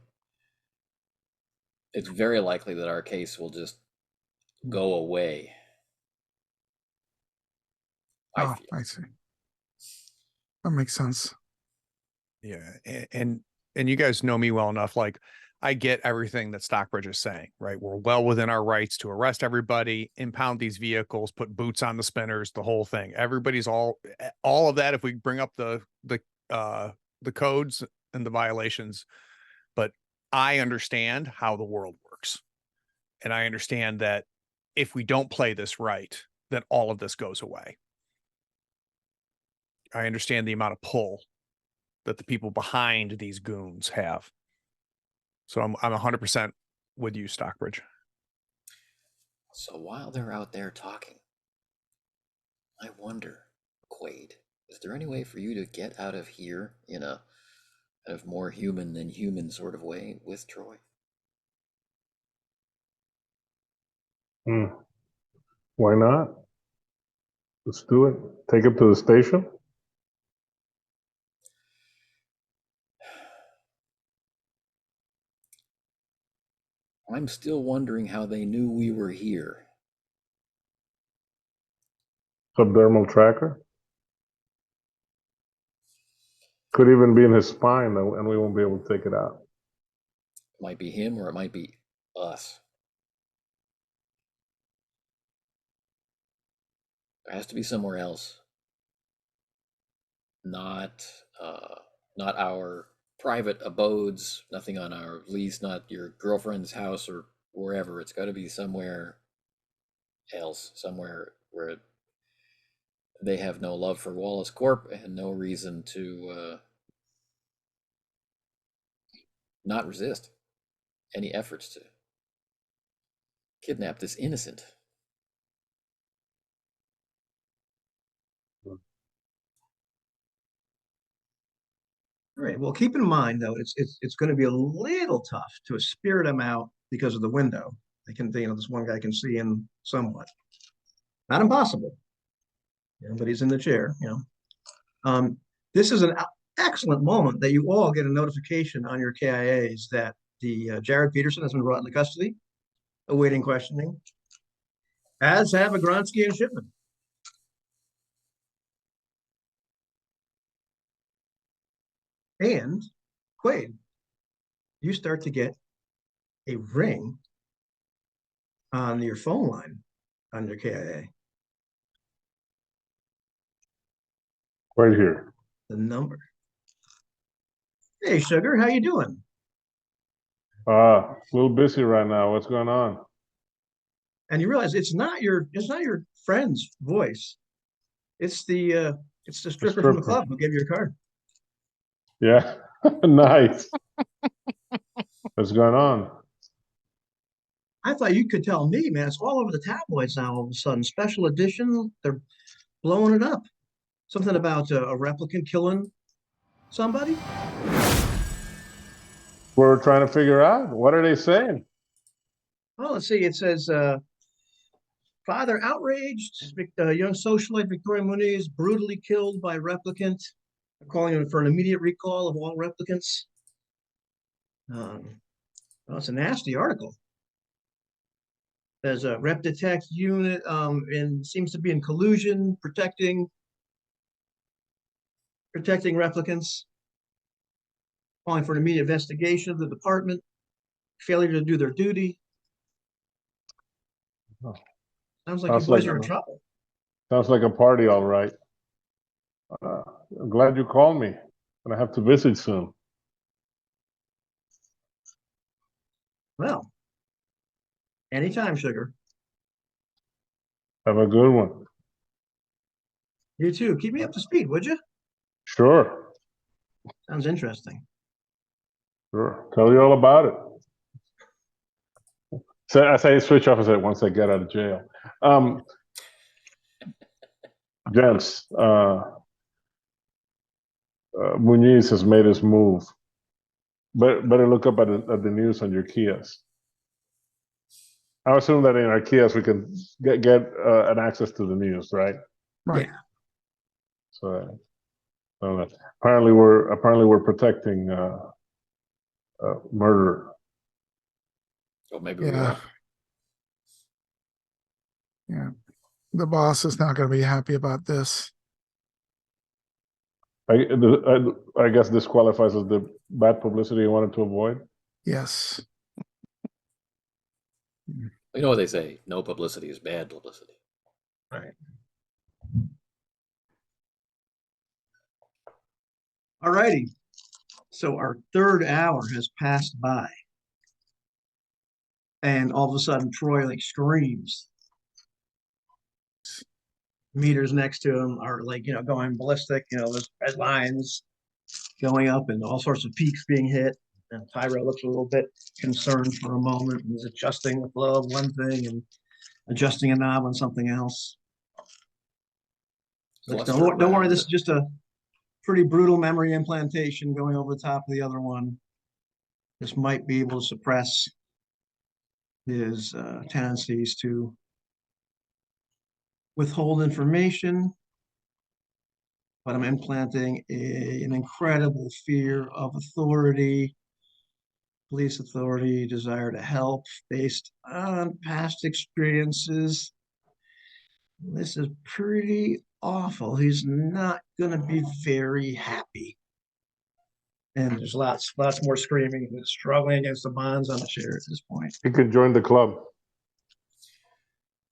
it's very likely that our case will just go away. I Oh, feel. I see. That makes sense. Yeah, and you guys know me well enough. Like, I get everything that Stockbridge is saying, right? We're well within our rights to arrest everybody, impound these vehicles, put boots on the spinners, the whole thing. Everybody's all of that. If we bring up the codes and the violations, but I understand how the world works, and I understand that if we don't play this right, then all of this goes away. I understand the amount of pull that the people behind these goons have. So I'm 100% with you, Stockbridge. So while they're out there talking, I wonder, Quaid, is there any way for you to get out of here in a kind of more human than human sort of way with Troy? Why not? Let's do it. Take him to the station. I'm still wondering how they knew we were here. Subdermal tracker. Could even be in his spine, and we won't be able to take it out. It might be him or it might be us. There has to be somewhere else. Not our private abodes, nothing on our lease, not your girlfriend's house or wherever. It's got to be somewhere else, somewhere where they have no love for Wallace Corp and no reason to not resist any efforts to kidnap this innocent. All right. Well, keep in mind though, it's going to be a little tough to spirit them out because of the window. They can, this one guy can see in somewhat. Not impossible, but he's in the chair. This is an excellent moment that you all get a notification on your KIAs that the Jared Peterson has been brought into custody, awaiting questioning, as have Agronsky and Shipman. And Quaid, you start to get a ring on your phone line on your KIA. Right here. The number. Hey, Sugar, how you doing? A little busy right now. What's going on? And you realize it's not your friend's voice. It's the stripper from the club who gave you your card. Yeah, nice. What's going on? I thought you could tell me, man. It's all over the tabloids now. All of a sudden, special edition. They're blowing it up. Something about a replicant killing somebody. We're trying to figure out. What are they saying? Oh, let's see. It says, father outraged, young socialite Victoria Muniz brutally killed by replicant. They're calling for an immediate recall of all replicants. Well, it's a nasty article. There's a rep detect unit and seems to be in collusion, protecting replicants, calling for an immediate investigation of the department, failure to do their duty. Oh. Sounds like you boys are in trouble. Sounds like a party, all right. I'm glad you called me, and I have to visit soon. Well, anytime, Sugar. Have a good one. You too. Keep me up to speed, would you? Sure. Sounds interesting. Sure. Tell you all about it. So I say switch off once I get out of jail. Gents, Muniz has made his move. But better look up at the news on your kiosk. I assume that in our kiosk we can get an access to the news, right? Right. Yeah. So apparently we're protecting murderer. Well, maybe we Yeah. will. Yeah. The boss is not going to be happy about this. I guess this qualifies as the bad publicity you wanted to avoid. Yes. You know what they say, no publicity is bad publicity. Right. All righty. So our third hour has passed by. And all of a sudden, Troy like screams. Meters next to him are like, going ballistic. There's red lines going up and all sorts of peaks being hit. And Tyro looks a little bit concerned for a moment and is adjusting the flow of one thing and adjusting a knob on something else. Like, don't worry, this is just a pretty brutal memory implantation going over the top of the other one. This might be able to suppress his tendencies to withhold information, but I'm implanting an incredible fear of authority, police authority, desire to help based on past experiences. This is pretty awful. He's not going to be very happy. And there's lots more screaming and struggling against the bonds on the chair at this point. You could join the club.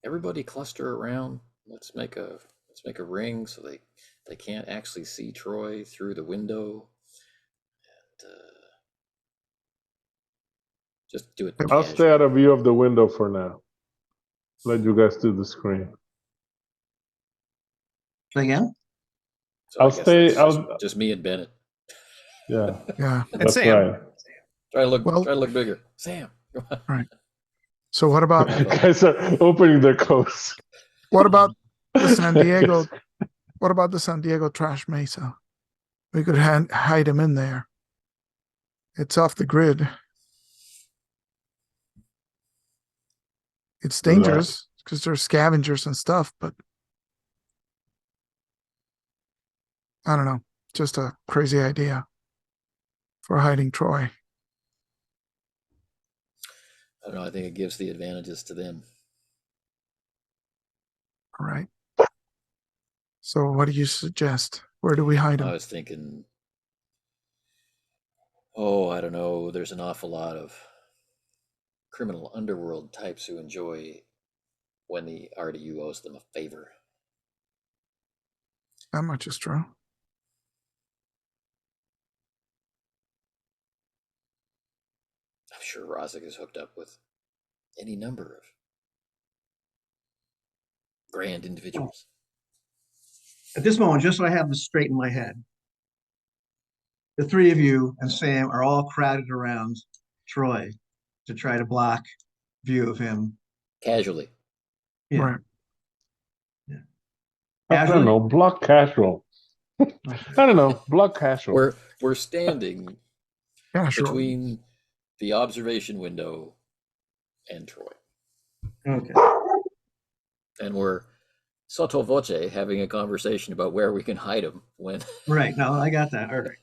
Everybody cluster around. Let's make a ring so they can't actually see Troy through the window. And just do it. I'll stay out of view of the window for now. Let you guys do the screen. Say again? So I'll stay. Just me and Bennett. Yeah. Yeah. And That's Sam. right. Try to look bigger. Sam. Right. So what about Guys are opening their coats. what about the San Diego? What about the San Diego trash mesa? We could hide him in there. It's off the grid. It's dangerous because there's scavengers and stuff, but I don't know. Just a crazy idea for hiding Troy. I don't know. I think it gives the advantages to them. All right. So what do you suggest? Where do we hide him? I was thinking, I don't know. There's an awful lot of criminal underworld types who enjoy when the RDU owes them a favor. That much is true. I'm sure Rosick is hooked up with any number of grand individuals. At this moment, just so I have this straight in my head, the three of you and Sam are all crowded around Troy to try to block view of him. Casually. Yeah. Right. Yeah. I don't know. Block casual. I don't know. Block casual. We're standing Casual. between the observation window and Troy. Okay. And we're sotto voce having a conversation about where we can hide him when. Right. No, I got that. All right.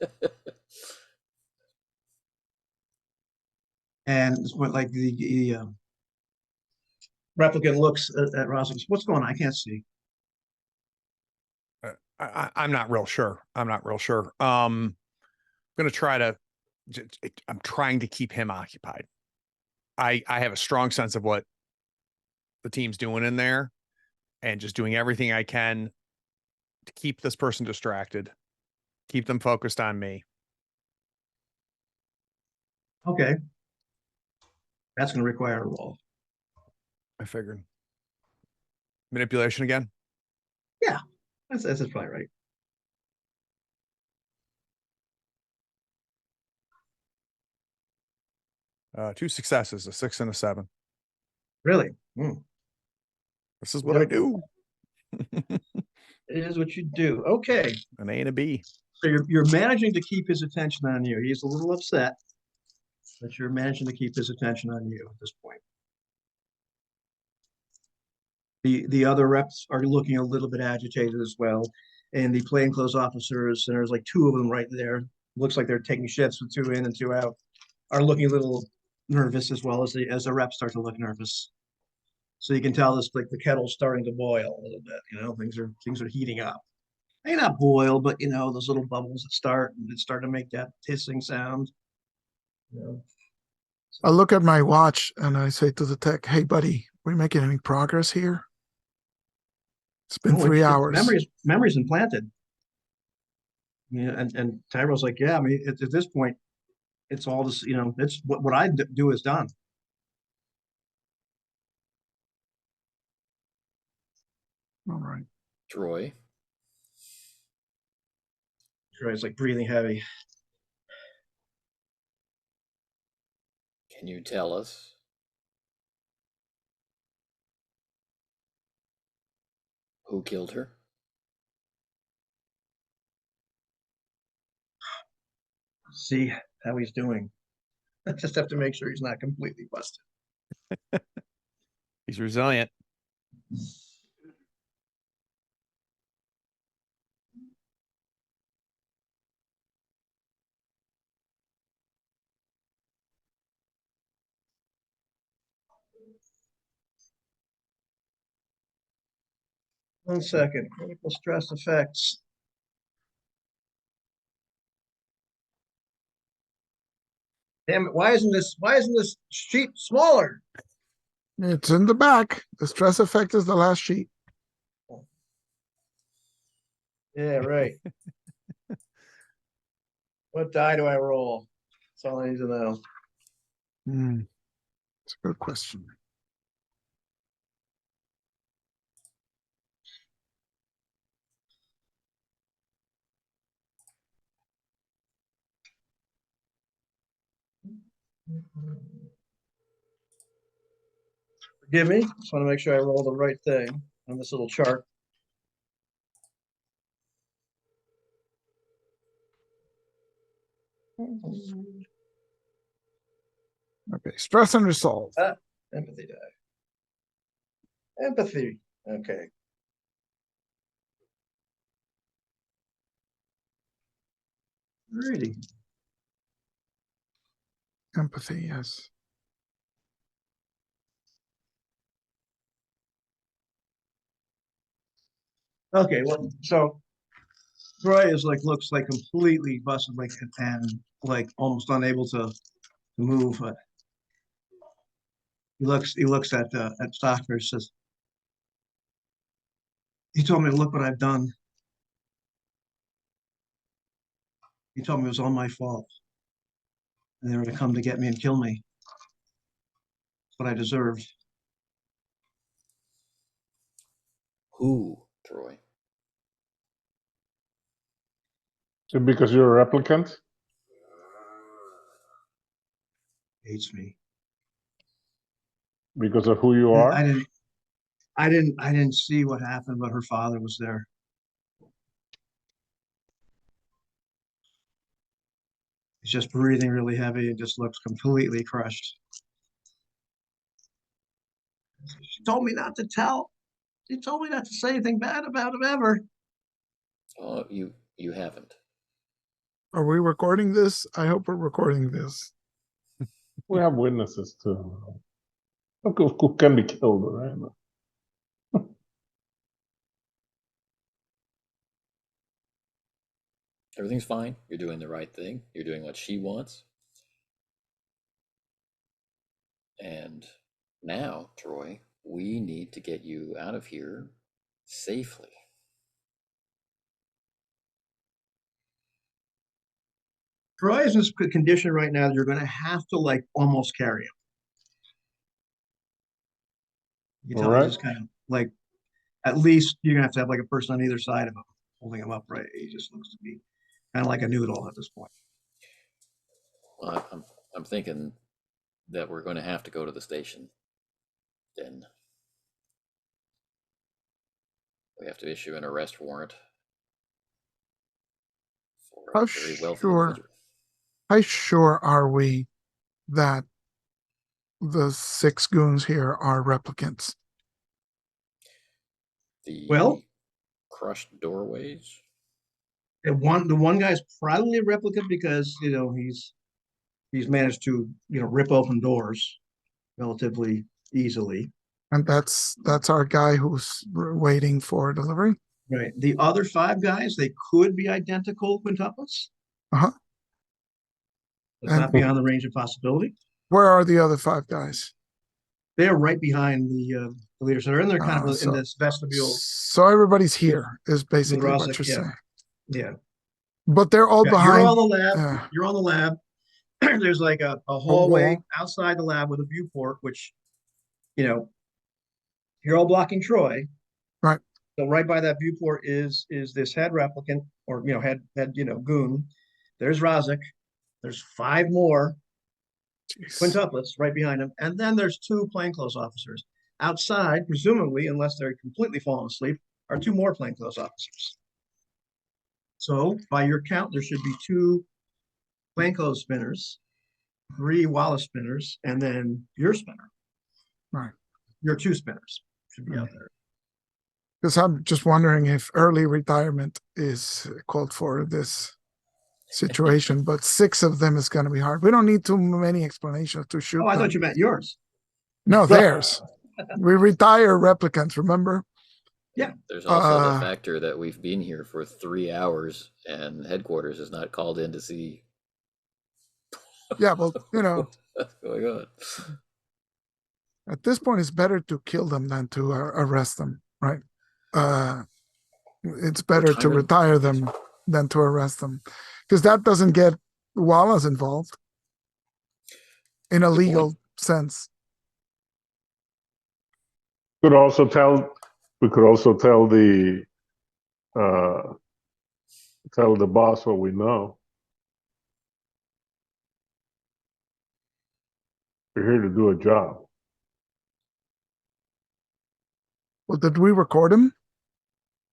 And what, like the replicant looks at Ross and goes, "What's going on? I can't see." I'm not real sure. I'm going to try to. I'm trying to keep him occupied. I have a strong sense of what the team's doing in there, and just doing everything I can to keep this person distracted, keep them focused on me. Okay. That's going to require a roll. I figured. Manipulation again? Yeah, that's probably right. Two successes, a 6 and a 7. Really? This is what I do. It is what you do. Okay. An A and a B. So you're managing to keep his attention on you. He's a little upset, but you're managing to keep his attention on you at this point. The other reps are looking a little bit agitated as well. And the plainclothes officers, and there's like two of them right there. Looks like they're taking shifts with 2 in and 2 out, are looking a little nervous as well as the reps start to look nervous. So you can tell this like the kettle's starting to boil a little bit. Things are heating up. May not boil, but those little bubbles that start to make that hissing sound. I look at my watch and I say to the tech, "Hey, buddy, we making any progress here? It's been 3 hours." Memory's implanted. Yeah, and Tyro's like, yeah, I mean, at this point, it's all this, it's what I do is done. All right. Troy, Troy's like breathing heavy. can you tell us who killed her? See how he's doing. I just have to make sure he's not completely busted. He's resilient. One second. Critical stress effects. Damn it! Why isn't this sheet smaller? It's in the back. The stress effect is the last sheet. Yeah, right. What die do I roll? That's all I need to know. It's a good question. Forgive me. Just want to make sure I roll the right thing on this little chart. Okay, stress and resolve. Empathy die. Empathy. Okay. Really? Empathy, yes. Okay, well, so Troy looks like completely busted, and almost unable to move. But he looks at Stockbridge, says, he told me to look what I've done. He told me it was all my fault. And they were to come to get me and kill me. That's what I deserved. Who, Troy? Because you're a replicant? Hates me. Because of who you are? I didn't see what happened, but her father was there. He's just breathing really heavy and just looks completely crushed. She told me not to tell. She told me not to say anything bad about him ever. Oh, you haven't. Are we recording this? I hope we're recording this. We have witnesses too. Who can be killed, right? Everything's fine. You're doing the right thing. You're doing what she wants. And now, Troy, we need to get you out of here safely. Troy is in this condition right now. You're going to have to almost carry him. You tell All he's just kind of at least you're going to have a person on either side of him holding him upright. He just looks to be kind of like a noodle at this point. Well, I'm thinking that we're going to have to go to the station. Then we have to issue an arrest warrant for a very wealthy individual. How sure are we that the 6 goons here are replicants? The crushed doorways. The one guy's probably a replicant because he's He's managed to, rip open doors relatively easily. And that's our guy who's waiting for delivery. Right. The other 5 guys, they could be identical quintuplets. Uh-huh. It's And not beyond the range of possibility. where are the other 5 guys? They're right behind the leaders. So they're in there kind of in this vestibule. So everybody's here is basically what Rosic, you're saying. Yeah. But they're all Yeah, behind. You're on the lab. Yeah. You're on the lab. There's like a hallway wall. outside the lab with a viewport, which, you're all blocking Troy. Right. So right by that viewport is this head replicant or head goon. There's Rosic. There's 5 more Jeez. quintuplets right behind him, and then there's 2 plainclothes officers outside, presumably, unless they're completely fallen asleep, are 2 more plainclothes officers. So by your count, there should be 2 plainclothes spinners, 3 Wallace spinners, and then your spinner. Right. Your 2 spinners should be out there. Because I'm just wondering if early retirement is called for this situation, but 6 of them is going to be hard. We don't need too many explanations to shoot. Oh, I them. thought you meant yours. No, theirs. We retire replicants, remember? There's also the factor that we've been here for 3 hours and headquarters is not called in to see. Yeah, well, what's going on. At this point, it's better to kill them than to arrest them, right? It's better to retire them than to arrest them, because that doesn't get Wallace involved in a legal sense. We could also tell the boss what we know. We're here to do a job. Well, did we record him?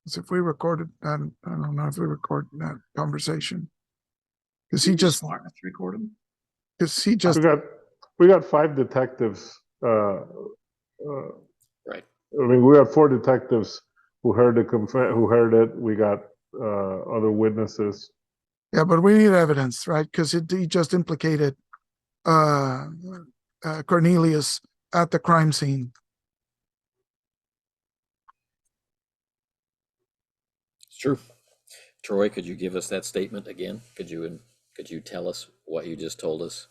Because if we recorded that, I don't know if we recorded that conversation. Because he just smart enough to record him. Because he just we got 5 detectives. Right. I mean, we got 4 detectives who heard it. We got other witnesses. Yeah, but we need evidence, right? Because he just implicated Cornelius at the crime scene. It's true. Troy, could you give us that statement again? Could you tell us what you just told us?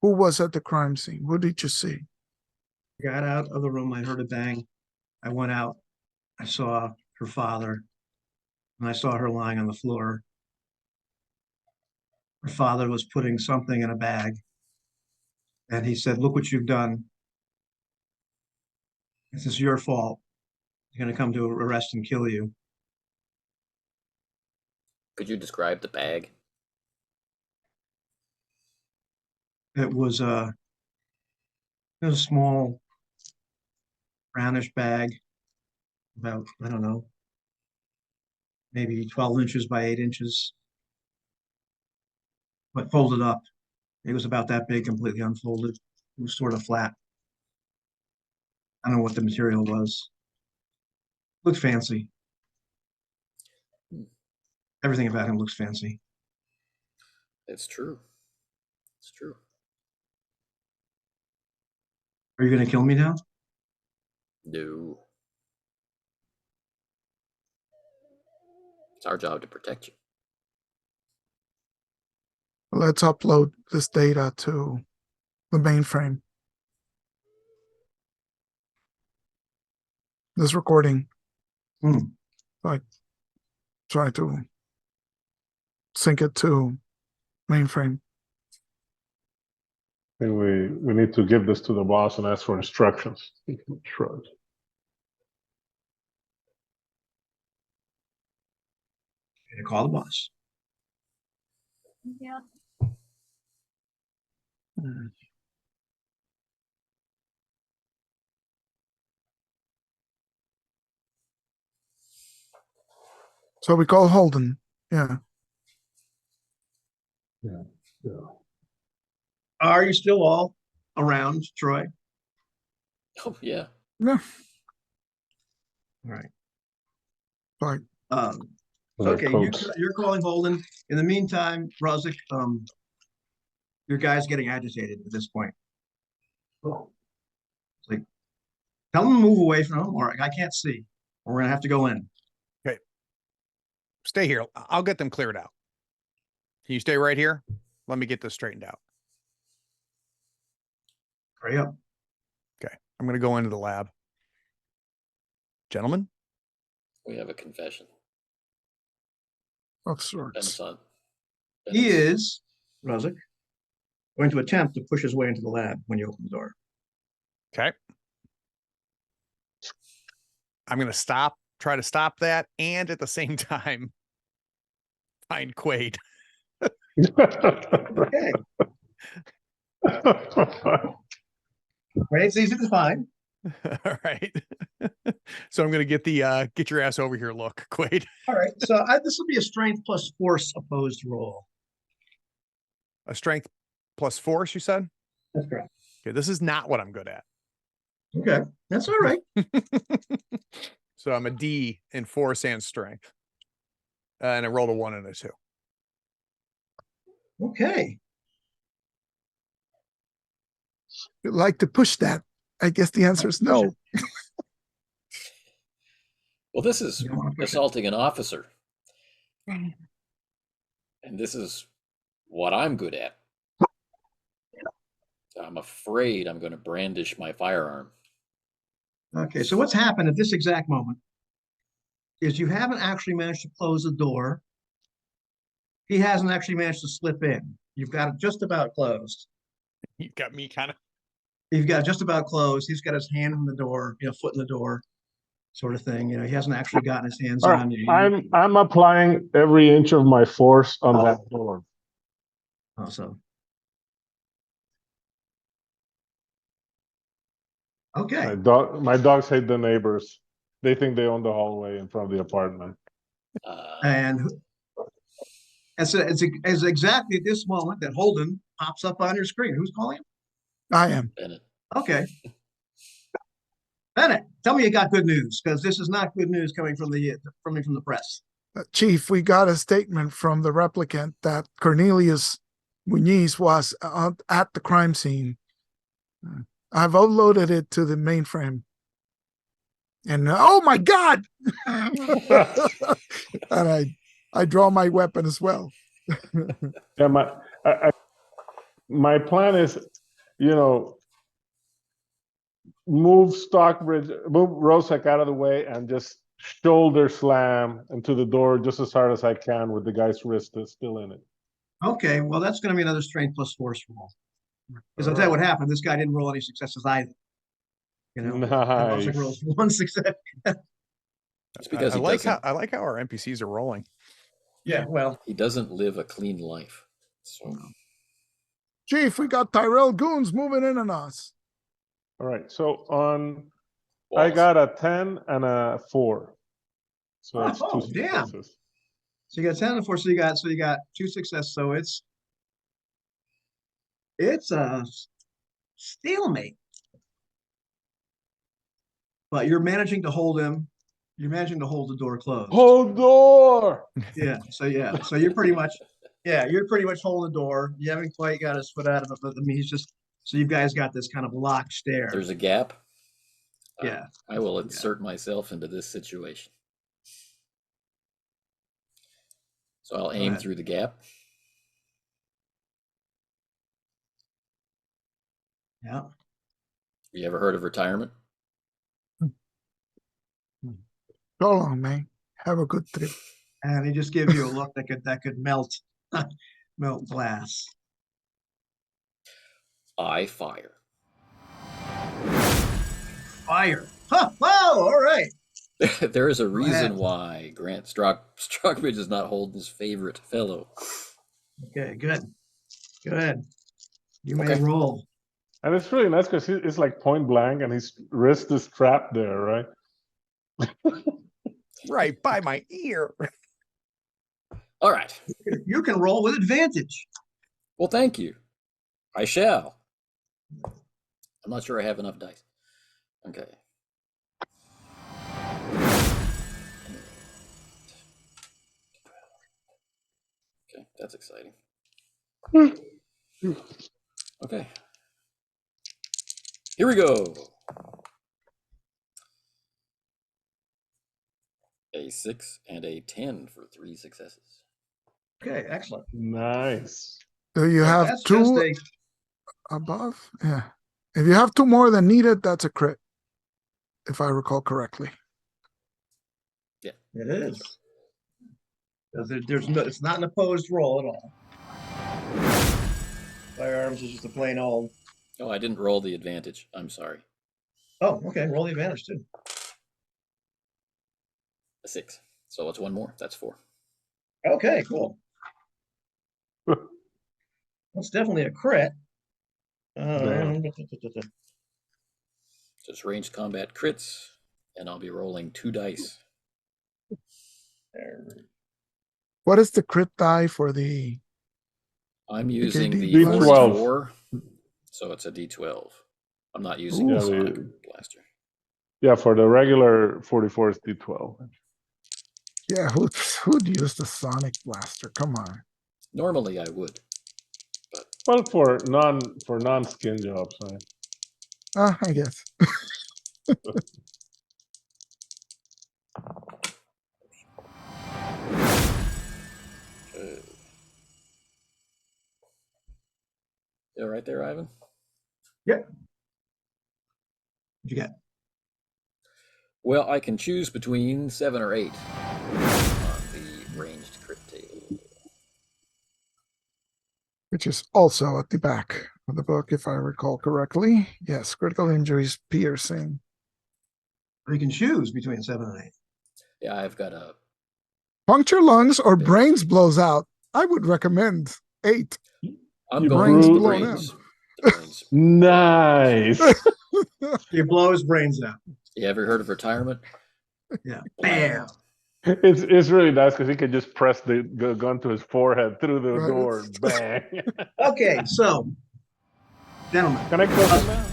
Who was at the crime scene? What did you see? Got out of the room. I heard a bang. I went out. I saw her father, and I saw her lying on the floor. Her father was putting something in a bag, and he said, "Look what you've done. This is your fault. They're going to come to arrest and kill you." Could you describe the bag? It was a small brownish bag, about, I don't know, maybe 12 inches by 8 inches, but folded up. It was about that big, completely unfolded. It was sort of flat. I don't know what the material was. Looked fancy. Everything about him looks fancy. It's true. It's true. Are you going to kill me now? No. It's our job to protect you. Let's upload this data to the mainframe. This recording. Like, try to sync it to mainframe. I think we need to give this to the boss and ask for instructions. Shrugs. Call the boss. Yeah. So we call Holden. Yeah. Are you still all around, Troy? Oh, yeah. Yeah. All right. Fine. Okay, you're calling Holden. In the meantime, Rosic, Your guy's getting agitated at this point. It's like, tell him to move away from him, or I can't see. Or we're gonna have to go in. Stay here. I'll get them cleared out. Can you stay right here? Let me get this straightened out. Hurry up. Okay. I'm going to go into the lab. Gentlemen, We have a confession. Of sorts. Bennett's on. He Bennett's- is, Rozick, going to attempt to push his way into the lab when you open the door. okay. I'm going to try to stop that, and at the same time, find Quaid. Okay. Right, it's easy to find. All right. So I'm going to get the get your ass over here look, Quaid. All right. So this will be a strength plus force opposed roll. A strength plus force, you said? That's correct. Okay, this is not what I'm good at. Okay. That's all right. So I'm a D in force and strength. And I rolled a 1 and a 2. Okay. You'd like to push that? I guess the answer is no. Well, this is You don't wanna push it. assaulting an officer. And this is what I'm good at. So I'm afraid I'm going to brandish my firearm. Okay. So what's happened at this exact moment is you haven't actually managed to close the door. He hasn't actually managed to slip in. You've got it just about closed. You got me kind of. You've got it just about closed. He's got his hand in the door, foot in the door, sort of thing. He hasn't actually gotten his hands All on right, you. I'm applying every inch of my force on that door. Also. Okay. My dogs hate the neighbors. They think they own the hallway in front of the apartment. And so it's exactly at this moment that Holden pops up on your screen. Who's calling him? I am. Bennett. Okay. Bennett, tell me you got good news, because this is not good news coming from the press. Chief, we got a statement from the replicant that Cornelius Muniz was at the crime scene. I've uploaded it to the mainframe. And oh my God! And I draw my weapon as well. Yeah, my plan is, move Rosek out of the way and just shoulder slam into the door just as hard as I can with the guy's wrist that's still in it. Okay, well, that's going to be another strength plus force roll. Because I'll tell you what happened. This guy didn't roll any successes either. Nice. Rosick rolls 1 success. It's because I he like doesn't, how our NPCs are rolling. Yeah, well, he doesn't live a clean life. So Chief, we got Tyrell goons moving in on us. All right, so I Wallace. got a 10 and a 4. So that's Oh, two damn. successes. so you got 10 and 4, so you got 2 successes. So it's a stalemate. But you're managing to hold him. You're managing to hold the door closed. Hold door. Yeah. So you're pretty much holding the door. You haven't quite got his foot out of it, but I mean he's just so you guys got this kind of locked stare. There's a gap. Yeah. I will insert myself into this situation. So I'll aim ahead. through the gap. Yeah. You ever heard of retirement? So long, man. Have a good trip. And he just gives you a look that could melt glass. I fire. Fire. Huh. Wow. All right. There is a reason ahead. why Grant Stockbridge is not Holden's favorite fellow. Okay. Good. You may Okay. roll. And it's really nice because it's like point blank and his wrist is trapped there, right? Right by my ear. All right. You can roll with advantage. Well, thank you. I shall. I'm not sure I have enough dice. Okay. Okay, that's exciting. Okay. Here we go. A 6 and a 10 for 3 successes. Okay, excellent. Nice. Do you So have that's just two above? Yeah. If you have two more than needed, that's a crit, if I recall correctly. it is. There's no, it's not an opposed roll at all. Firearms is just a plain old. Oh, I didn't roll the advantage. I'm sorry. Oh, okay. Roll the advantage too. A 6. So it's one more. That's 4. Okay, cool. That's definitely a crit. Just ranged combat crits, and I'll be rolling 2 dice. What is the crit die for the? I'm using the D12. 44, so it's a D12. I'm not using Ooh. the Yeah, sonic the- blaster. Yeah, for the regular 44 is D12. Yeah, who'd use the sonic blaster? Come on. Normally I would, but Well, for non-skin jobs, right? I guess. you all right there, Ivan? Yep. What'd you get? Well, I can choose between 7 or 8 on the ranged crit table. Which is also at the back of the book, if I recall correctly. Yes, critical injuries, piercing. You can choose between 7 and 8. Yeah, I've got a Puncture lungs or brains blows out. I would recommend 8. I'm You going with the blown brains. The brains. Nice. You blow his brains out. You ever heard of retirement? Yeah. Blam. Bam. It's really nice because he could just press the gun to his forehead through the Right. door. Bang. Okay, so, gentlemen, Can I close him down?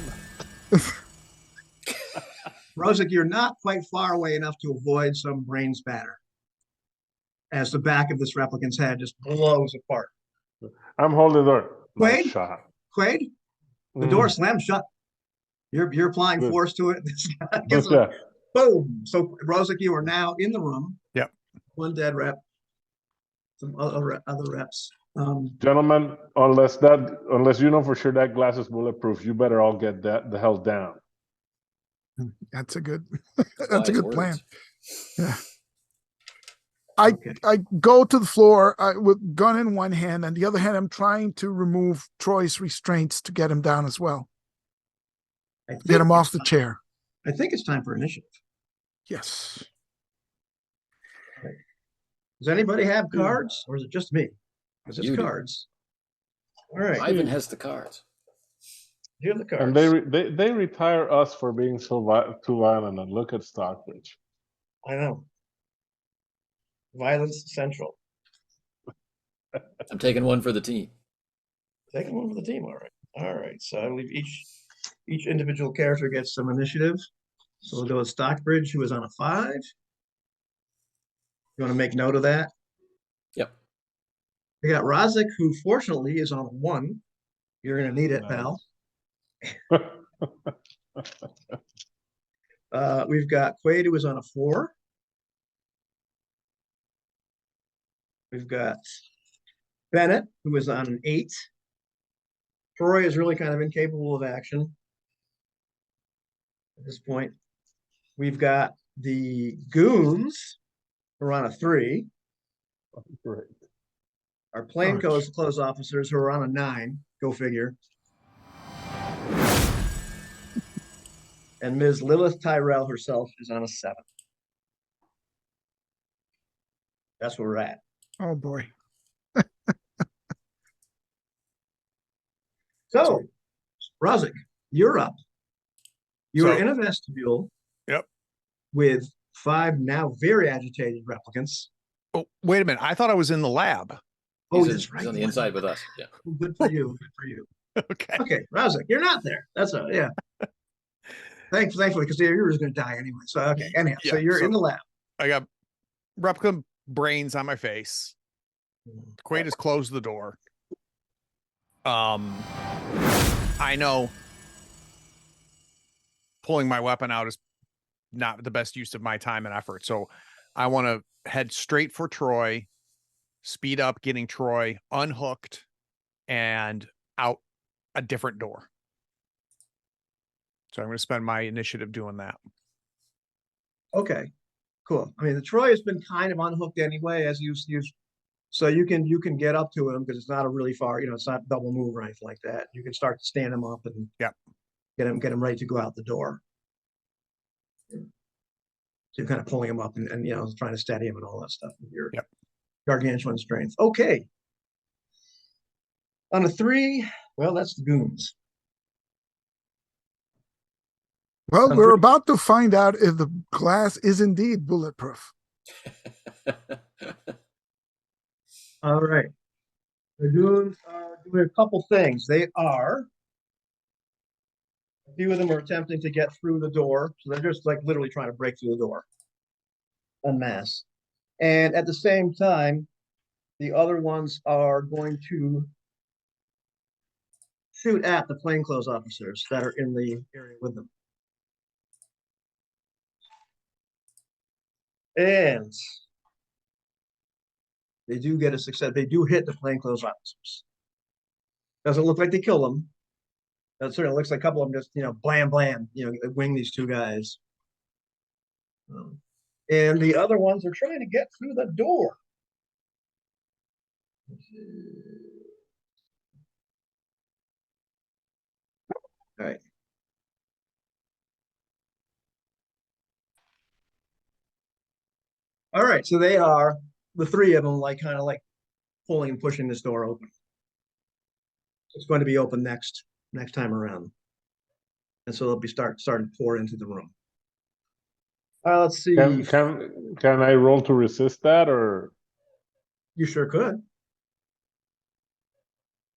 Rosick, you're not quite far away enough to avoid some brain spatter as the back of this replicant's head just blows apart. I'm holding the door. Nice Wait. shot. Quaid, the door slams shut. You're applying Good. force to it. This guy gets Yeah. boom. So Rosick, you are now in the room. Yep. One dead rep. Some other reps. Gentlemen, unless you know for sure that glass is bulletproof, you better all get the hell down. That's a good that's Wise a good words. plan. Yeah. Okay. I go to the floor with gun in one hand, and the other hand I'm trying to remove Troy's restraints to get him down as well. Get him off the chair. I think it's time for initiative. Yes. Does anybody have cards, or is it just me? Because it's You do. cards. All right. Ivan has the cards. You have the cards. And they retire us for being too violent. And look at Stockbridge. I know. Violence Central. I'm taking one for the team. Taking one for the team. All right. All right. So I believe each individual character gets some initiative. So we'll go with Stockbridge, who is on a 5. You want to make note of that? Yep. We got Rosick, who fortunately is on a 1. You're going to need it, Nice. pal. We've got Quaid, who is on a 4. We've got Bennett, who is on an 8. Troy is really kind of incapable of action at this point. We've got the Goons, who are on a 3. Great. Our plainclothes officers, who are on a 9. Go figure. And Ms. Lilith Tyrell herself is on a 7. That's where we're at. Oh boy. So, Rosick, you're up. You're So- in a vestibule. Yep. With 5 now very agitated replicants. Oh, wait a minute. I thought I was in the lab. Oh, He's, that's right. he's on the inside with us. Yeah. Good for you. Good for you. Okay. Okay, Rosick, you're not there. That's yeah. Thankfully, because you were going to die anyway. So okay, anyhow, so Yeah, you're in the lab. I got replica brains on my face. Quaid has closed the door. I know pulling my weapon out is not the best use of my time and effort. So I want to head straight for Troy, speed up getting Troy unhooked and out a different door. So I'm going to spend my initiative doing that. Okay, cool. I mean, the Troy has been kind of unhooked anyway, as you so you can get up to him because it's not a really far, it's not double move or anything like that. You can start to stand him up and Yep. get him ready to go out the door. So you're kind of pulling him up and trying to steady him and all that stuff with your gargantuan strength. Okay. On a 3, well, that's the goons. Well, we're about to find out if the glass is indeed bulletproof. All right. The goons are doing a couple things. A few of them are attempting to get through the door. So they're just like literally trying to break through the door en masse. And at the same time, the other ones are going to shoot at the plainclothes officers that are in the area with them. And they do get a success. They do hit the plainclothes officers. Doesn't look like they kill them. That certainly looks like a couple of them just, blam, blam, wing these 2 guys. And the other ones are trying to get through the door. All right. All right, so they are the 3 of them, kind of pulling and pushing this door open. It's going to be open next time around, and so they'll be starting to pour into the room. Let's see. Can I roll to resist that, or You sure could.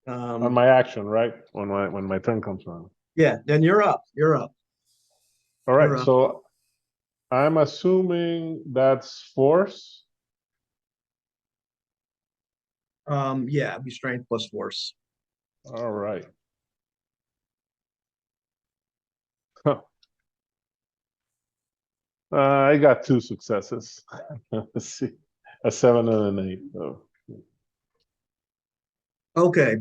on my action, right? When my turn comes around. Yeah, then you're up. All right, so I'm assuming that's force. Yeah, it'd be strength plus force. All right. Huh. I got 2 successes. Let's see, a 7 and an 8. So. Okay,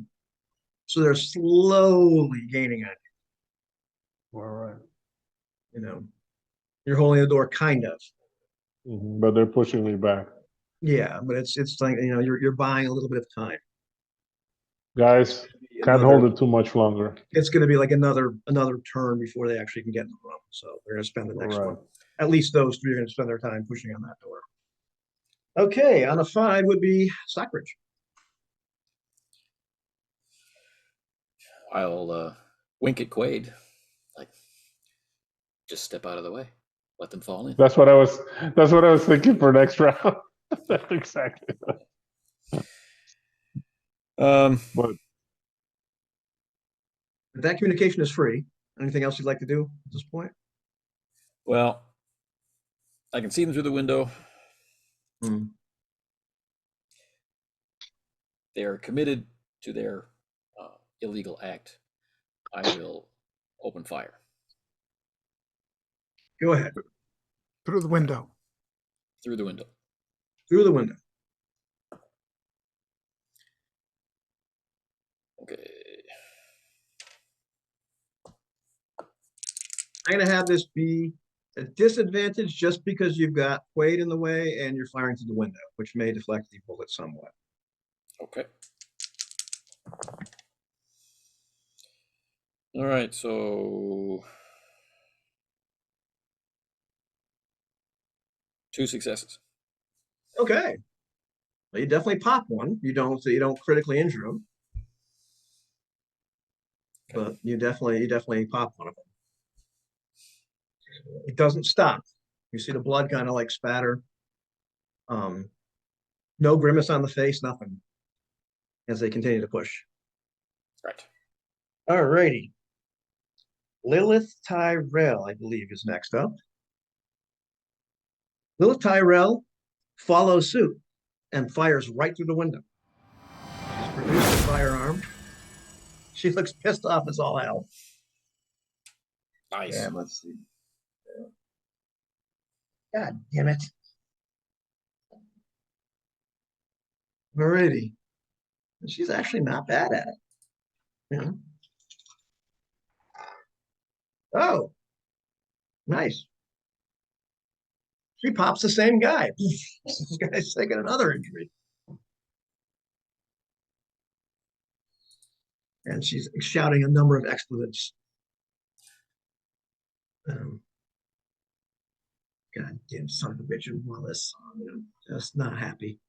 so they're slowly gaining on All right. you. You're holding the door, kind of. But they're pushing me back. Yeah, but it's like you're buying a little bit of time. Guys, can't hold it too much longer. It's going to be like another turn before they actually can get in the room. So they're going to spend the next one. At least those 3 are going to spend their time pushing on that door. Okay, on a 5 would be Stockbridge. I'll wink at Quaid, just step out of the way, let them fall in. That's what I was thinking for next round. Exactly. But that communication is free. Anything else you'd like to do at this point? Well, I can see them through the window. They are committed to their illegal act. I will open fire. Go ahead. Through the window. Through the window. Through the window. Okay. I'm going to have this be a disadvantage just because you've got Quaid in the way and you're firing through the window, which may deflect the bullet somewhat. Okay. All right, so 2 successes. Okay. Well, you definitely pop one. You don't critically injure him. Okay. But you definitely pop one of them. It doesn't stop. You see the blood kind of spatter. No grimace on the face, nothing. As they continue to push. Right. All righty. Lilith Tyrell, I believe, is next up. Lilith Tyrell follows suit and fires right through the window. She's produced a firearm. She looks pissed off as all hell. Nice. Yeah, let's see. God damn it. Alrighty. She's actually not bad at it. Yeah. Oh, nice. She pops the same guy. This guy's taking another injury. And she's shouting a number of expletives. God damn son of a bitch and Wallace. Just not happy.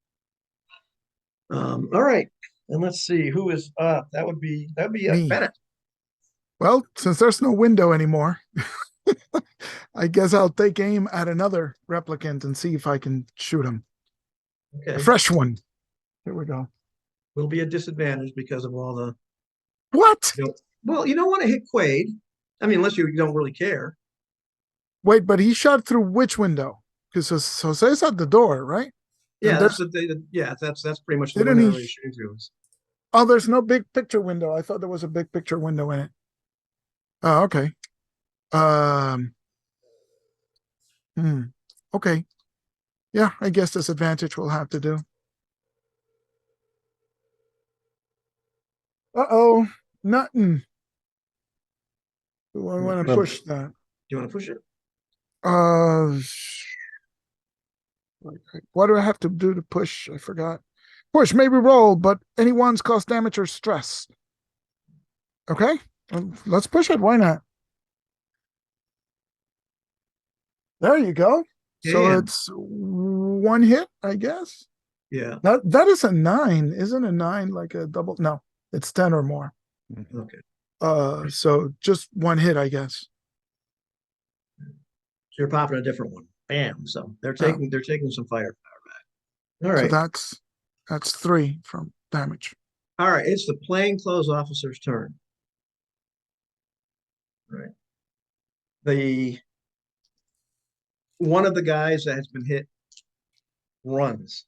All right. And let's see who is up. That would be Me. Bennett. Well, since there's no window anymore, I guess I'll take aim at another replicant and see if I can shoot him. Okay. A fresh one. Here we go. Will be a disadvantage because of all the. What? Well, you don't want to hit Quaid. I mean, unless you don't really care. Wait, but he shot through which window? Because Jose's at the door, right? Yeah, and that's pretty much the Didn't window he- he's shooting through. Oh, there's no big picture window. I thought there was a big picture window in it. Oh, okay. Okay. Yeah, I guess this advantage will have to do. Uh-oh, nothing. Do I want to No. push that? Do you want to push it? What do I have to do to push? I forgot. Push, maybe roll, but any ones cause damage or stress. Okay, let's push it. Why not? There you go. So Yeah. it's one hit, I guess. Yeah. That is a 9. Isn't a 9 like a double? No, it's 10 or more. Okay. So just one hit, I guess. So you're popping a different one. Bam. So they're taking some firepower back. All So right. that's 3 from damage. All right. It's the plainclothes officer's turn. All right. One of the guys that has been hit runs.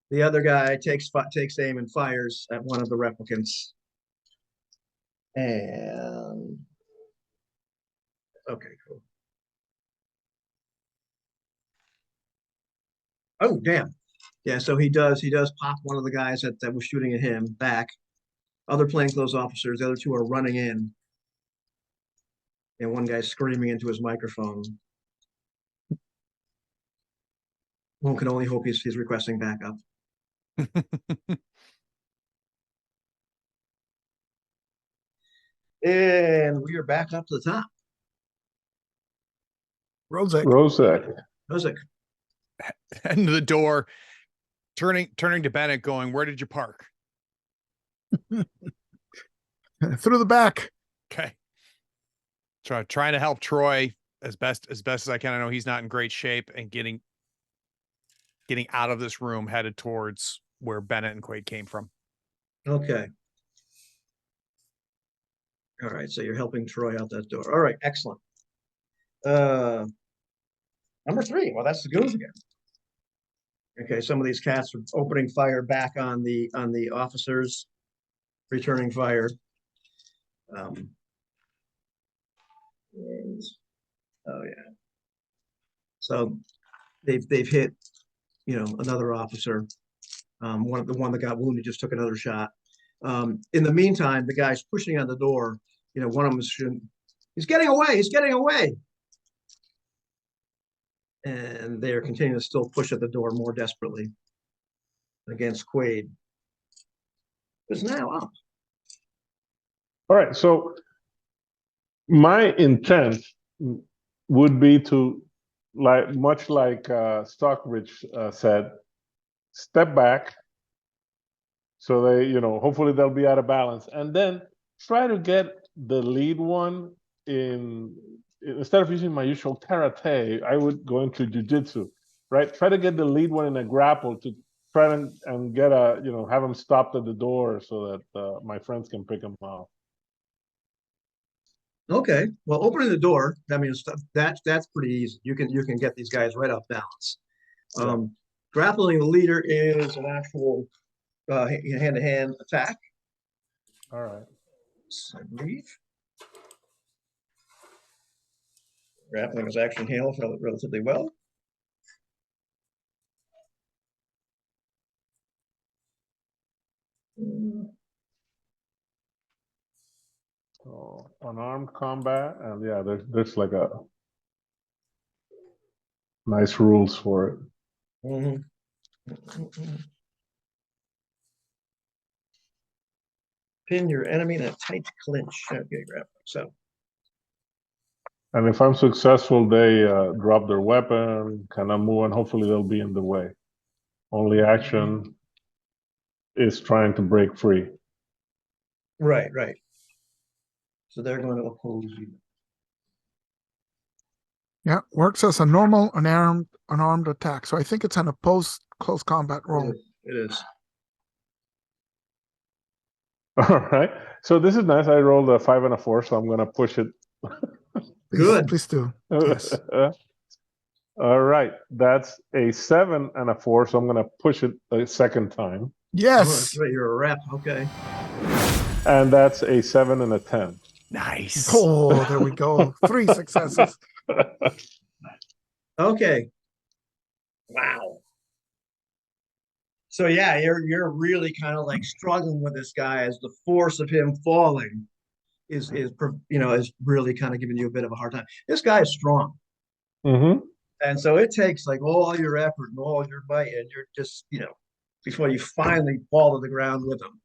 The other guy takes aim and fires at one of the replicants. And okay, cool. Oh, damn. Yeah, so he does pop one of the guys that was shooting at him back. Other plainclothes officers, the other two are running in. And one guy's screaming into his microphone. One can only hope he's requesting backup. And we are back up to the top. Rozek. Rozek. End of the door, turning to Bennett, going, "Where did you park?" Through the back. Okay. Trying to help Troy as best as I can. I know he's not in great shape, and getting out of this room, headed towards where Bennett and Quaid came from. Okay. All right, so you're helping Troy out that door. All right, excellent. Number 3. Well, that's the goons again. Okay, some of these cats are opening fire back on the officers, returning fire. And, oh yeah. So they've hit, another officer. One that got wounded just took another shot. In the meantime, the guy's pushing on the door. One of them is shooting. He's getting away. He's getting away. And they are continuing to still push at the door more desperately against Quaid. Who's now up. All right. So my intent would be to, much like Stockbridge said, step back. So they, hopefully they'll be out of balance, and then try to get the lead one instead of using my usual karate, I would go into jiu-jitsu, right? Try to get the lead one in a grapple to try and get have him stopped at the door so that my friends can pick him off. Okay. Well, opening the door, I mean, that's pretty easy. You can get these guys right off balance. Grappling the leader is an actual hand-to-hand attack. All right. I believe. Grappling is actually handled relatively well. So unarmed combat, and yeah, there's like a nice rules for it. Mhm. Pin your enemy in a tight clinch. Okay, grappling. So And if I'm successful, they drop their weapon, cannot move, and hopefully they'll be in the way. Only action is trying to break free. right. So they're going to oppose you. Yeah, works as a normal unarmed attack. So I think it's an opposed close combat roll. It is. All right. So this is nice. I rolled a 5 and a 4, so I'm gonna push it. Good. Please do. Yes. All right. That's a 7 and a 4, so I'm gonna push it a second time. Oh, Yes. that's right. You're a rep. Okay. And that's a 7 and a 10. Nice. Oh, there we go. 3 successes. Okay. Wow. So yeah, you're really kind of like struggling with this guy as the force of him falling is really kind of giving you a bit of a hard time. This guy is strong. Mm-hmm. And so it takes like all your effort and all your might, and you're just, before you finally fall to the ground with him.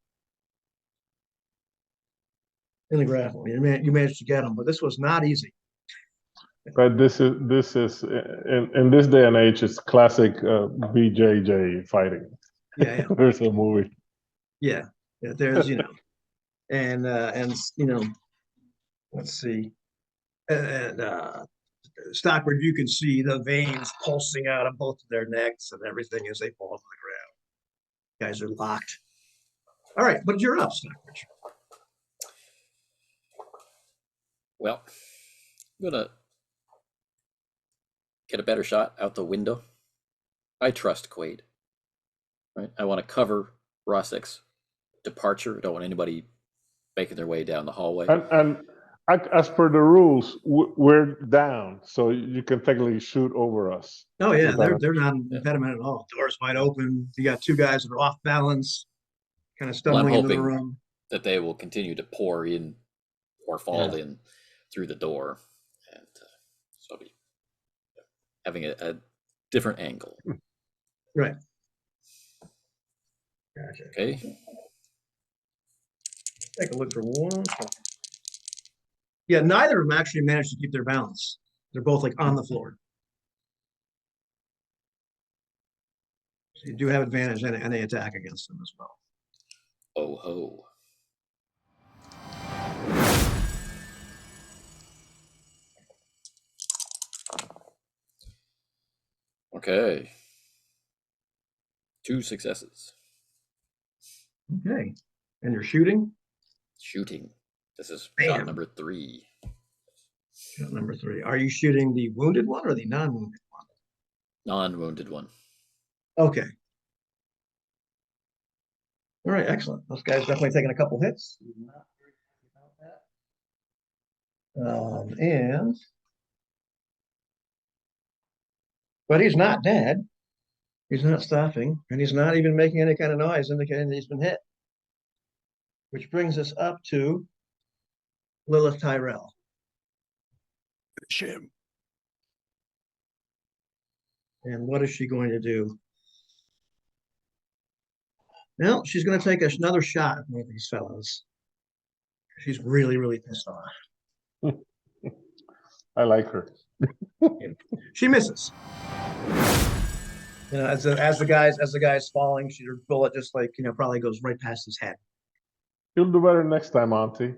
In the grapple, you managed to get him, but this was not easy. But this is in this day and age, it's classic BJJ fighting. Yeah. There's a movie. Yeah. There's and let's see, and Stockbridge, you can see the veins pulsing out of both of their necks and everything as they fall to the ground. Guys are locked. All right, but you're up, Stockbridge. Well, I'm gonna get a better shot out the window. I trust Quaid. Right? I want to cover Rossick's departure. I don't want anybody making their way down the hallway. And as per the rules, we're down, so you can technically shoot over us. Oh yeah, they're not an impediment at all. Doors wide open. You got two guys that are off balance, kind of stumbling into the room. That they will continue to pour in or fall in through the door, and so I'll be having a different angle. Right. Gotcha. Okay. Take a look for one. Yeah, neither of them actually managed to keep their balance. They're both like on the floor. So you do have advantage in any attack against them as well. Oh ho. Okay. 2 successes. Okay. And you're shooting? Shooting. This is Bam. shot number 3. Shot number 3. Are you shooting the wounded one or the non-wounded one? Non-wounded one. Okay. All right, excellent. Those guys definitely taking a couple hits. But he's not dead. He's not stopping, and he's not even making any kind of noise indicating that he's been hit. Which brings us up to Lilith Tyrell. Shim. And what is she going to do? Well, she's going to take another shot at one of these fellows. She's really, really pissed off. I like her. She misses. As the guy's falling, her bullet just probably goes right past his head. You'll do better next time, Auntie.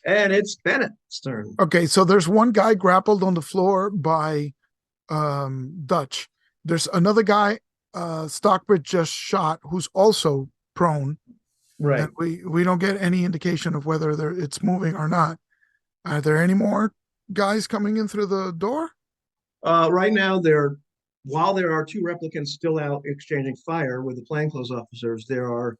And it's Bennett's turn. Okay, so there's one guy grappled on the floor by Dutch. There's another guy Stockbridge just shot who's also prone. Right. And we don't get any indication of whether it's moving or not. Are there any more guys coming in through the door? Right now they're while there are 2 replicants still out exchanging fire with the plainclothes officers, there are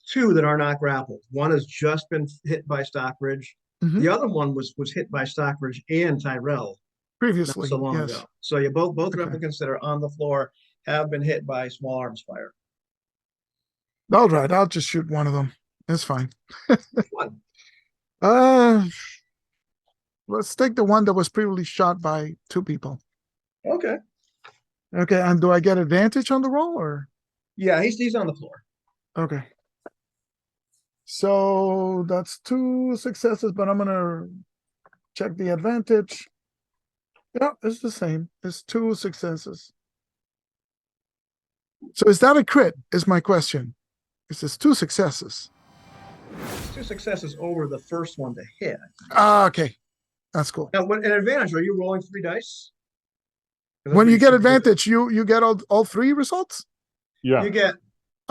2 that are not grappled. One has just been hit by Stockbridge. Mhm. The other one was hit by Stockbridge and Tyrell not Previously, so long yes. ago. So you both Okay. replicants that are on the floor have been hit by small arms fire. All right, I'll just shoot one of them. It's fine. Which one? Let's take the one that was previously shot by 2 people. Okay. Okay, and do I get advantage on the roll or? Yeah, he's on the floor. Okay. So that's 2 successes, but I'm gonna check the advantage. Yeah, it's the same. It's 2 successes. So is that a crit? Is my question. It says 2 successes. 2 successes over the first one to hit. Ah, okay. That's cool. Now, what an advantage? Are you rolling 3 dice? When you get advantage, you get all 3 results? Yeah. You get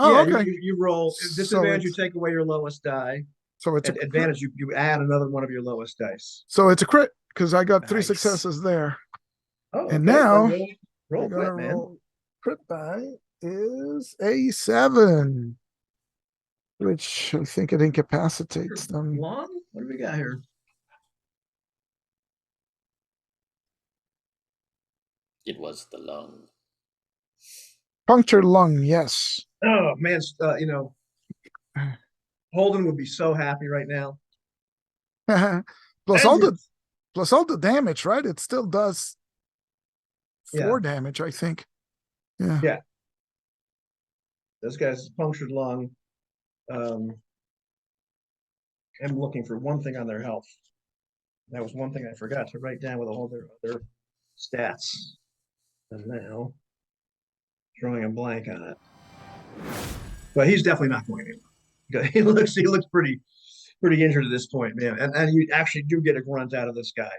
Oh, yeah, okay. you roll So disadvantage, you it's- take away your lowest die. So it's At advantage, you add another one of your lowest dice. So it's a crit because I got 3 Nice. successes there. Oh, And okay. now Well, roll I'm gonna quit, man. roll crit die is a 7, which I think it incapacitates them. Long? What do we got here? It was the lung. Punctured lung, yes. Oh man, Holden would be so happy right now. plus all the damage, right? It still does 4 Yeah. damage, I think. Yeah. Yeah. This guy's punctured lung. I'm looking for one thing on their health. That was one thing I forgot to write down with all their other stats. And now drawing a blank on it. But he's definitely not going anywhere. He looks pretty injured at this point, man. And you actually do get a grunt out of this guy.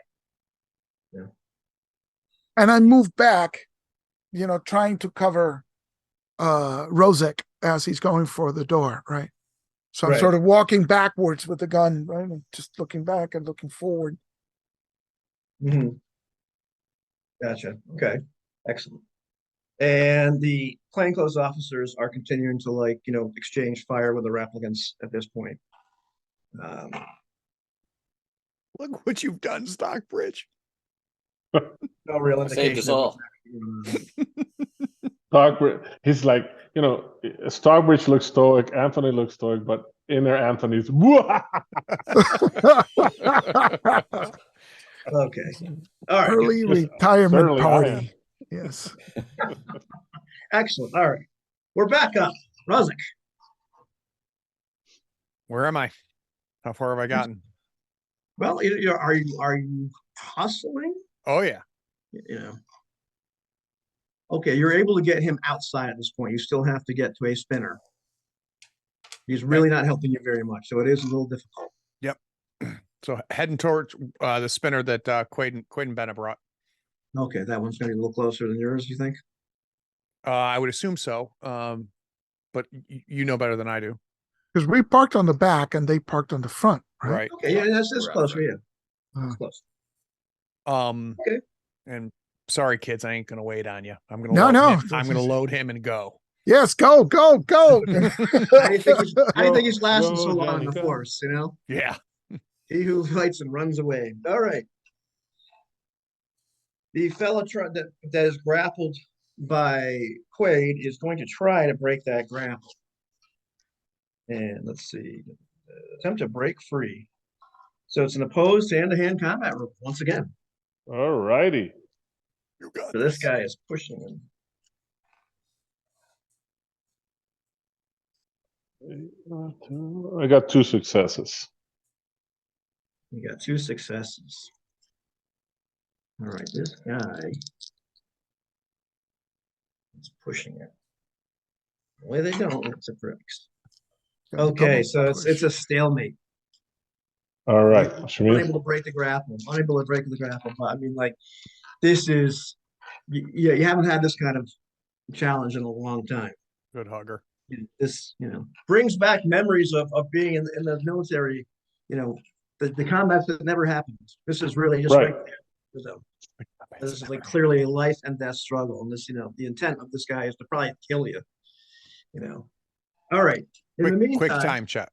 Yeah. And I move back, trying to cover Rozek as he's going for the door, right? So I'm Right. sort of walking backwards with the gun, right? And just looking back and looking forward. Mm-hmm. Gotcha. Okay. Excellent. And the plainclothes officers are continuing to exchange fire with the replicants at this point. Look what you've done, Stockbridge. No real Saved indication us of all. what's Stockbridge, he's like, Stockbridge looks stoic, Anthony looks stoic, but inner Anthony's okay. All right. Early Yes, retirement certainly I am. party. Yes. Excellent. All right. We're back up. Ruzik. Where am I? How far have I gotten? Well, are you hustling? Oh yeah. Okay, you're able to get him outside at this point. You still have to get to a spinner. He's really not helping you very much, so it is a little difficult. Yep. So heading towards the spinner that Quaden Bennett brought. Okay, that one's going to be a little closer than yours, you think? I would assume so. But you know better than I do. Because we parked on the back and they parked on the front, right? Right. Okay, yeah, that's We're close outside. for you. Uh, That's close. Okay. And sorry, kids, I ain't gonna wait on you. I'm gonna I'm gonna load him and go. Yes, go. How do you think he's lasting so Go, long Johnny, in the go. force? Yeah. He who fights and runs away. All right. The fellow that is grappled by Quaid is going to try to break that grapple. And let's see. Attempt to break free. So it's an opposed hand-to-hand combat rule once again. All righty. You got So this guy is pushing him. I got 2 successes. You got 2 successes. All right, this guy is pushing it. The way they don't, it's a breaks. Okay, so it's a stalemate. All right. Unable to break the grapple. Unable to break the grapple. But I mean, this is, yeah, you haven't had this kind of challenge in a long time. Good hugger. This, brings back memories of being in the military. The combats that never happened. This is really just Right. right there. So, This is like clearly a life and death struggle. And this, the intent of this guy is to probably kill you, All right. In the meantime, quick time check.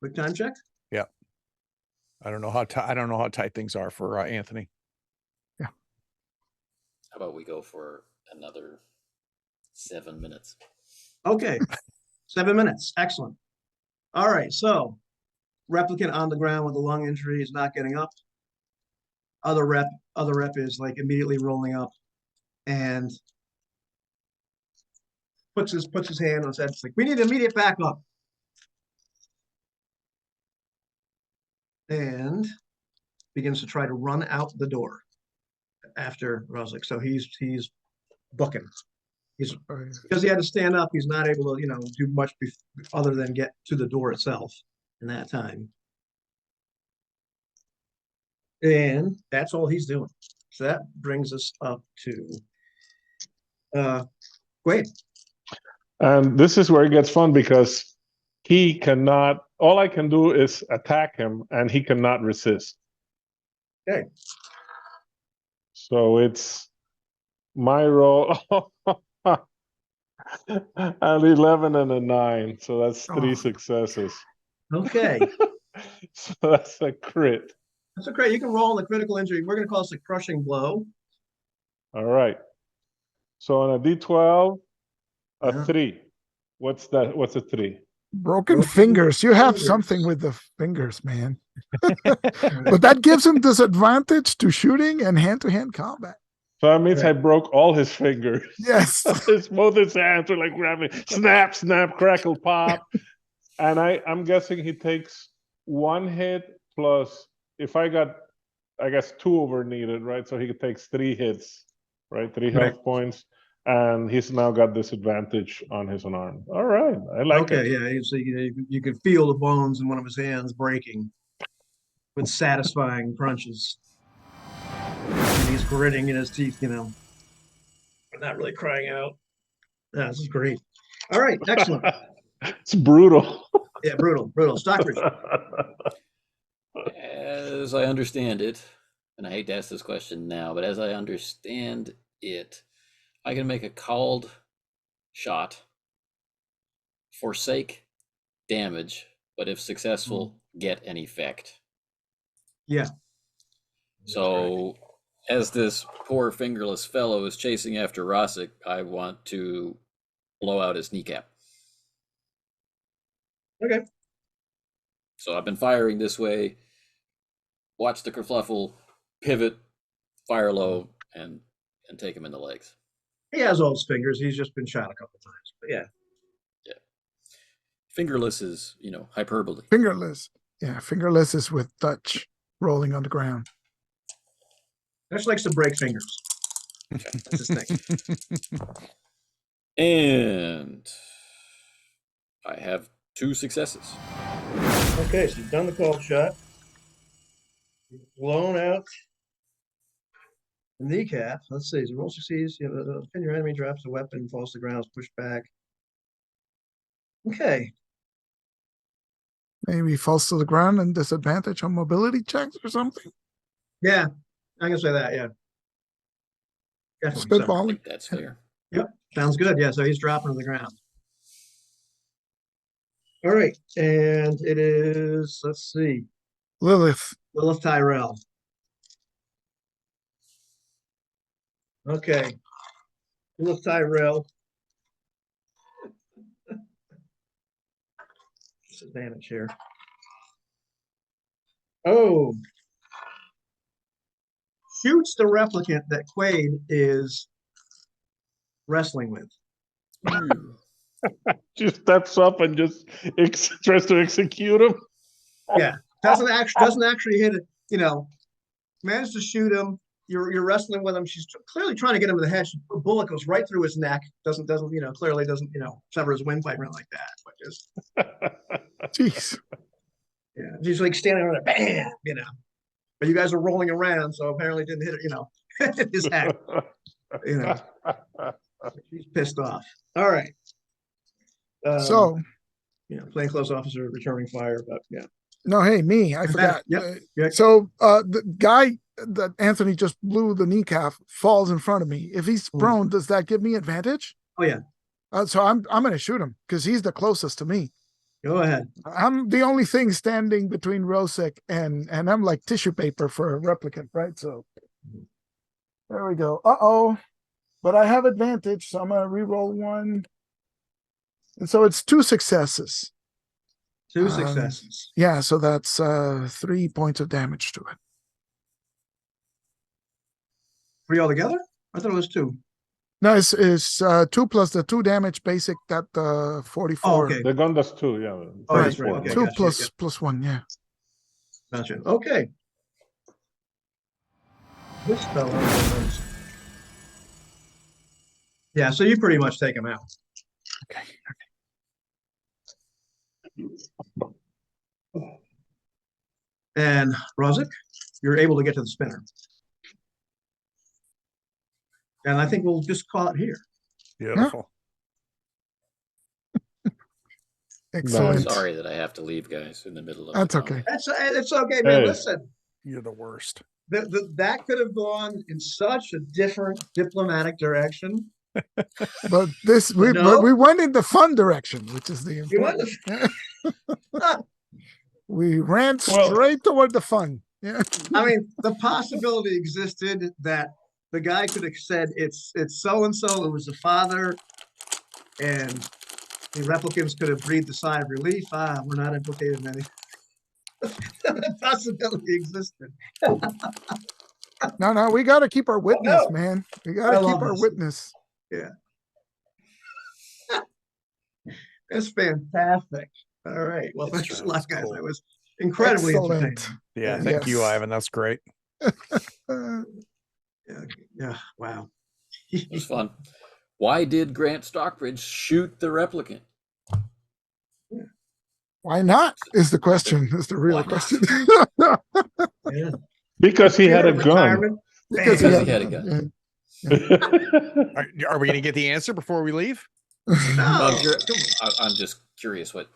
Quick time check? Yep. I don't know how tight things are for Anthony. Yeah. How about we go for another 7 minutes? Okay. 7 minutes. Excellent. All right. So replicant on the ground with a lung injury is not getting up. Other rep is like immediately rolling up and puts his hand on his head. It's like, we need immediate backup. And begins to try to run out the door after Roslick. So he's booking. He's because he had to stand up. He's not able to, do much other than get to the door itself in that time. And that's all he's doing. So that brings us up to Wade. And this is where it gets fun because he cannot, all I can do is attack him and he cannot resist. Okay. So it's my roll. An 11 and a 9. So that's 3 successes. Okay. So that's a crit. That's okay. You can roll the critical injury. We're going to call this a crushing blow. All right. So on a D12, a 3. What's that? What's a 3? Broken fingers. You have something with the fingers, man. But that gives him disadvantage to shooting and hand-to-hand combat. So that means I broke all his fingers. Yes. Both his hands were like grabbing, snap, snap, crackle, pop. And I'm guessing he takes 1 hit plus, if I got, I guess, 2 over needed, right? So he takes 3 hits, right? 3 health points. And he's now got disadvantage on his unarmed. All right. I like it. Okay, yeah. So you can feel the bones in one of his hands breaking with satisfying crunches. And he's gritting in his teeth, but not really crying out. Yeah, this is great. All right, excellent. It's brutal. Yeah, brutal. Stockbridge. As I understand it, and I hate to ask this question now, but as I understand it, I can make a called shot, forsake damage, but if successful, get an effect. Yeah. So as this poor fingerless fellow is chasing after Rosic, I want to blow out his kneecap. Okay. So I've been firing this way, watch the kerfluffle, pivot, fire low, and take him in the legs. He has all his fingers. He's just been shot a couple times. But yeah. Yeah. Fingerless is, hyperbole. Fingerless. Yeah, fingerless is with touch rolling on the ground. Just likes to break fingers. That's his thing. And I have 2 successes. Okay, so you've done the called shot. You've blown out the kneecap. Let's see. So roll succeeds. Pin your enemy, drops the weapon, falls to the ground, is pushed back. Okay. Maybe falls to the ground and disadvantage on mobility checks or something. Yeah, I can say that. Yeah. Definitely. I Spitballing. think that's fair. Yep. Sounds good. Yeah. So he's dropping to the ground. All right. And it is, let's see, Lilith. Lilith Tyrell. Okay. Lilith Tyrell. Disadvantage here. Oh. Shoots the replicant that Quaid is wrestling with. Just steps up and just tries to execute him. Yeah. Doesn't actually hit it, managed to shoot him. You're wrestling with him. She's clearly trying to get him in the head. A bullet goes right through his neck. Clearly doesn't, sever his windpipe or anything like that. But just Jeez. yeah, she's like standing there, bam, But you guys are rolling around, so apparently didn't hit it, his head. She's pissed off. All right. So plainclothes officer returning fire, but yeah. no, hey, me, I forgot. Yep. So the guy that Anthony just blew the kneecap falls in front of me, if he's prone, does that give me advantage? Oh, yeah. So I'm going to shoot him because he's the closest to me. Go ahead. I'm the only thing standing between Rosic and I'm like tissue paper for a replicant, right? So there we go. Uh-oh. But I have advantage, so I'm going to re-roll one. And so it's 2 successes. 2 successes. Yeah, so that's 3 points of damage to it. 3 altogether? I thought it was 2. No, it's 2 plus the 2 damage basic that 44. Oh, okay. The gun does 2, yeah. Oh, that's 34. right. Okay, 2 gotcha, plus yeah. plus 1, yeah. Gotcha. Okay. This fellow is... Yeah, so you pretty much take him out. Okay. And Rosic, you're able to get to the spinner. And I think we'll just call it here. Beautiful. Excellent. Sorry that I have to leave, guys, in the middle of That's the okay. It's okay, man. Hey. Listen, You're the worst. that could have gone in such a different diplomatic direction. But this No. but we went in the fun direction, which is the You went important. We ran Well- straight toward the fun. Yeah. I mean, the possibility existed that the guy could have said it's so and so. It was the father, and the replicants could have breathed a sigh of relief. We're not implicated in any. The possibility existed. No, we got to keep our witness, no. man. We I got to love keep our this. witness. It's fantastic. All right. Well, It's thanks a true. lot, It's guys. cool. That was incredibly Excellent. entertaining. Yeah, Yeah. thank you, Yes. Ivan. That's great. Uh, Yeah. Wow. It was fun. Why did Grant Stockbridge shoot the replicant? why not? Is the question? Is the real Why not? question? Yeah. Because he had a gun. Retirement. Because Because he he had a gun. Are we going to get the answer before we leave? No. I'm just curious what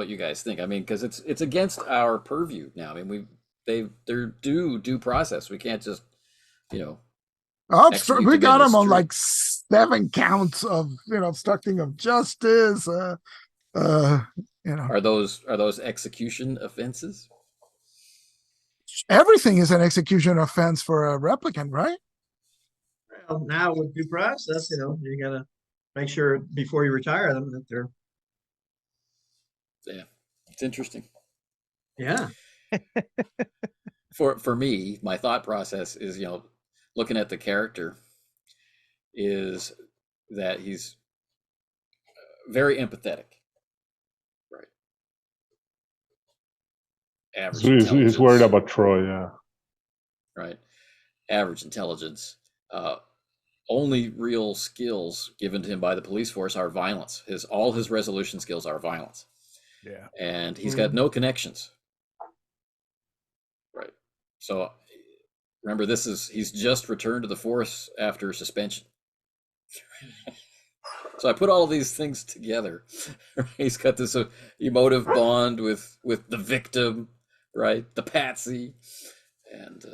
you guys think. I mean, because it's against our purview now. I mean, they're due process. We can't just, execute We them got in the him on street. like 7 counts of obstructing of justice. Are those execution offenses? Everything is an execution offense for a replicant, right? Well, now with due process, you gotta make sure before you retire them that they're. Yeah, it's interesting. Yeah. For me, my thought process is, looking at the character, is that he's very empathetic, right? Average So he's intelligence, worried about Troy, yeah. right? Average intelligence. Only real skills given to him by the police force are violence. All his resolution skills are violence. Yeah. And he's got no connections. Right. So remember, he's just returned to the force after suspension. So I put all these things together. He's got this emotive bond with the victim, right? The patsy, and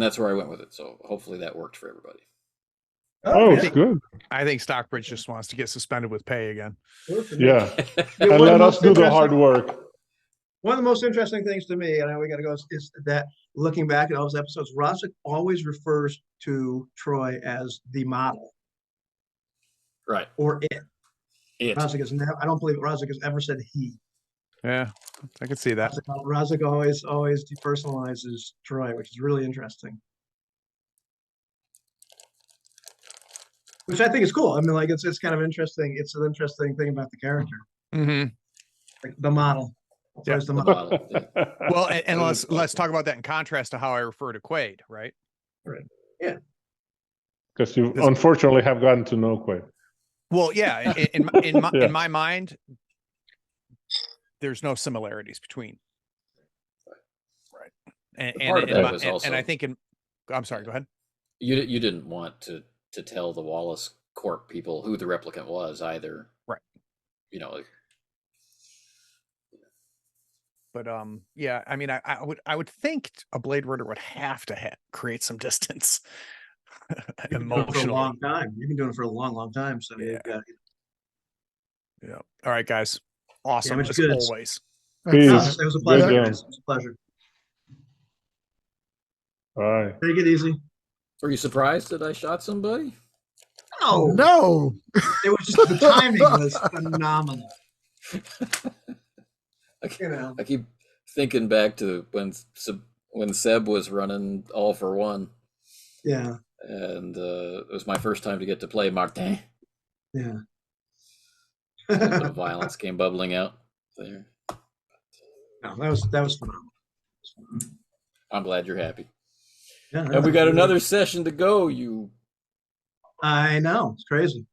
that's where I went with it. So hopefully that worked for everybody. Oh, yeah. it's good. I think Stockbridge just wants to get suspended with pay again. Good for me. Yeah. Yeah, And one of let the us most do the interesting- hard work. One of the most interesting things to me, and I know we got to go, is that looking back at all those episodes, Rosic always refers to Troy as the model Right. or it. It. Rosic has never. I don't believe Rosic has ever said he. Yeah, I can see that. Rosic always depersonalizes Troy, which is really interesting. Which I think is cool. I mean, like it's kind of interesting. It's an interesting thing about the character, Mm-hmm. like the model. Yeah. Troy's the The model. model. Yeah. Well, and let's talk about that in contrast to how I refer to Quaid, right? Because you unfortunately have gotten to know Quaid. Well, yeah. In Yeah. my mind, there's no similarities between. Right. Part of that was and also- I think I'm sorry. Go ahead. You didn't want to tell the Wallace Corp people who the replicant was either. Right. Like, But yeah, I mean, I would think a Blade Runner would have to create some distance You've been doing it for a emotionally. long time. You've been doing it for a long, long time. So Yeah. you've got Yeah. All right, guys. Awesome damaged as goods. always. Peace. No, Excellent. it was a Good pleasure. game. It was a pleasure. All right. Take it easy. Were you surprised that I shot somebody? No, No. it was just the timing was phenomenal. You know, I keep thinking back to when Seb was running All for One, yeah, and it was my first time to get to play Martin. yeah. A little bit of violence came bubbling out there. No, that was phenomenal. I'm glad you're happy. Yeah, And we got another session to go. You, I know it's crazy.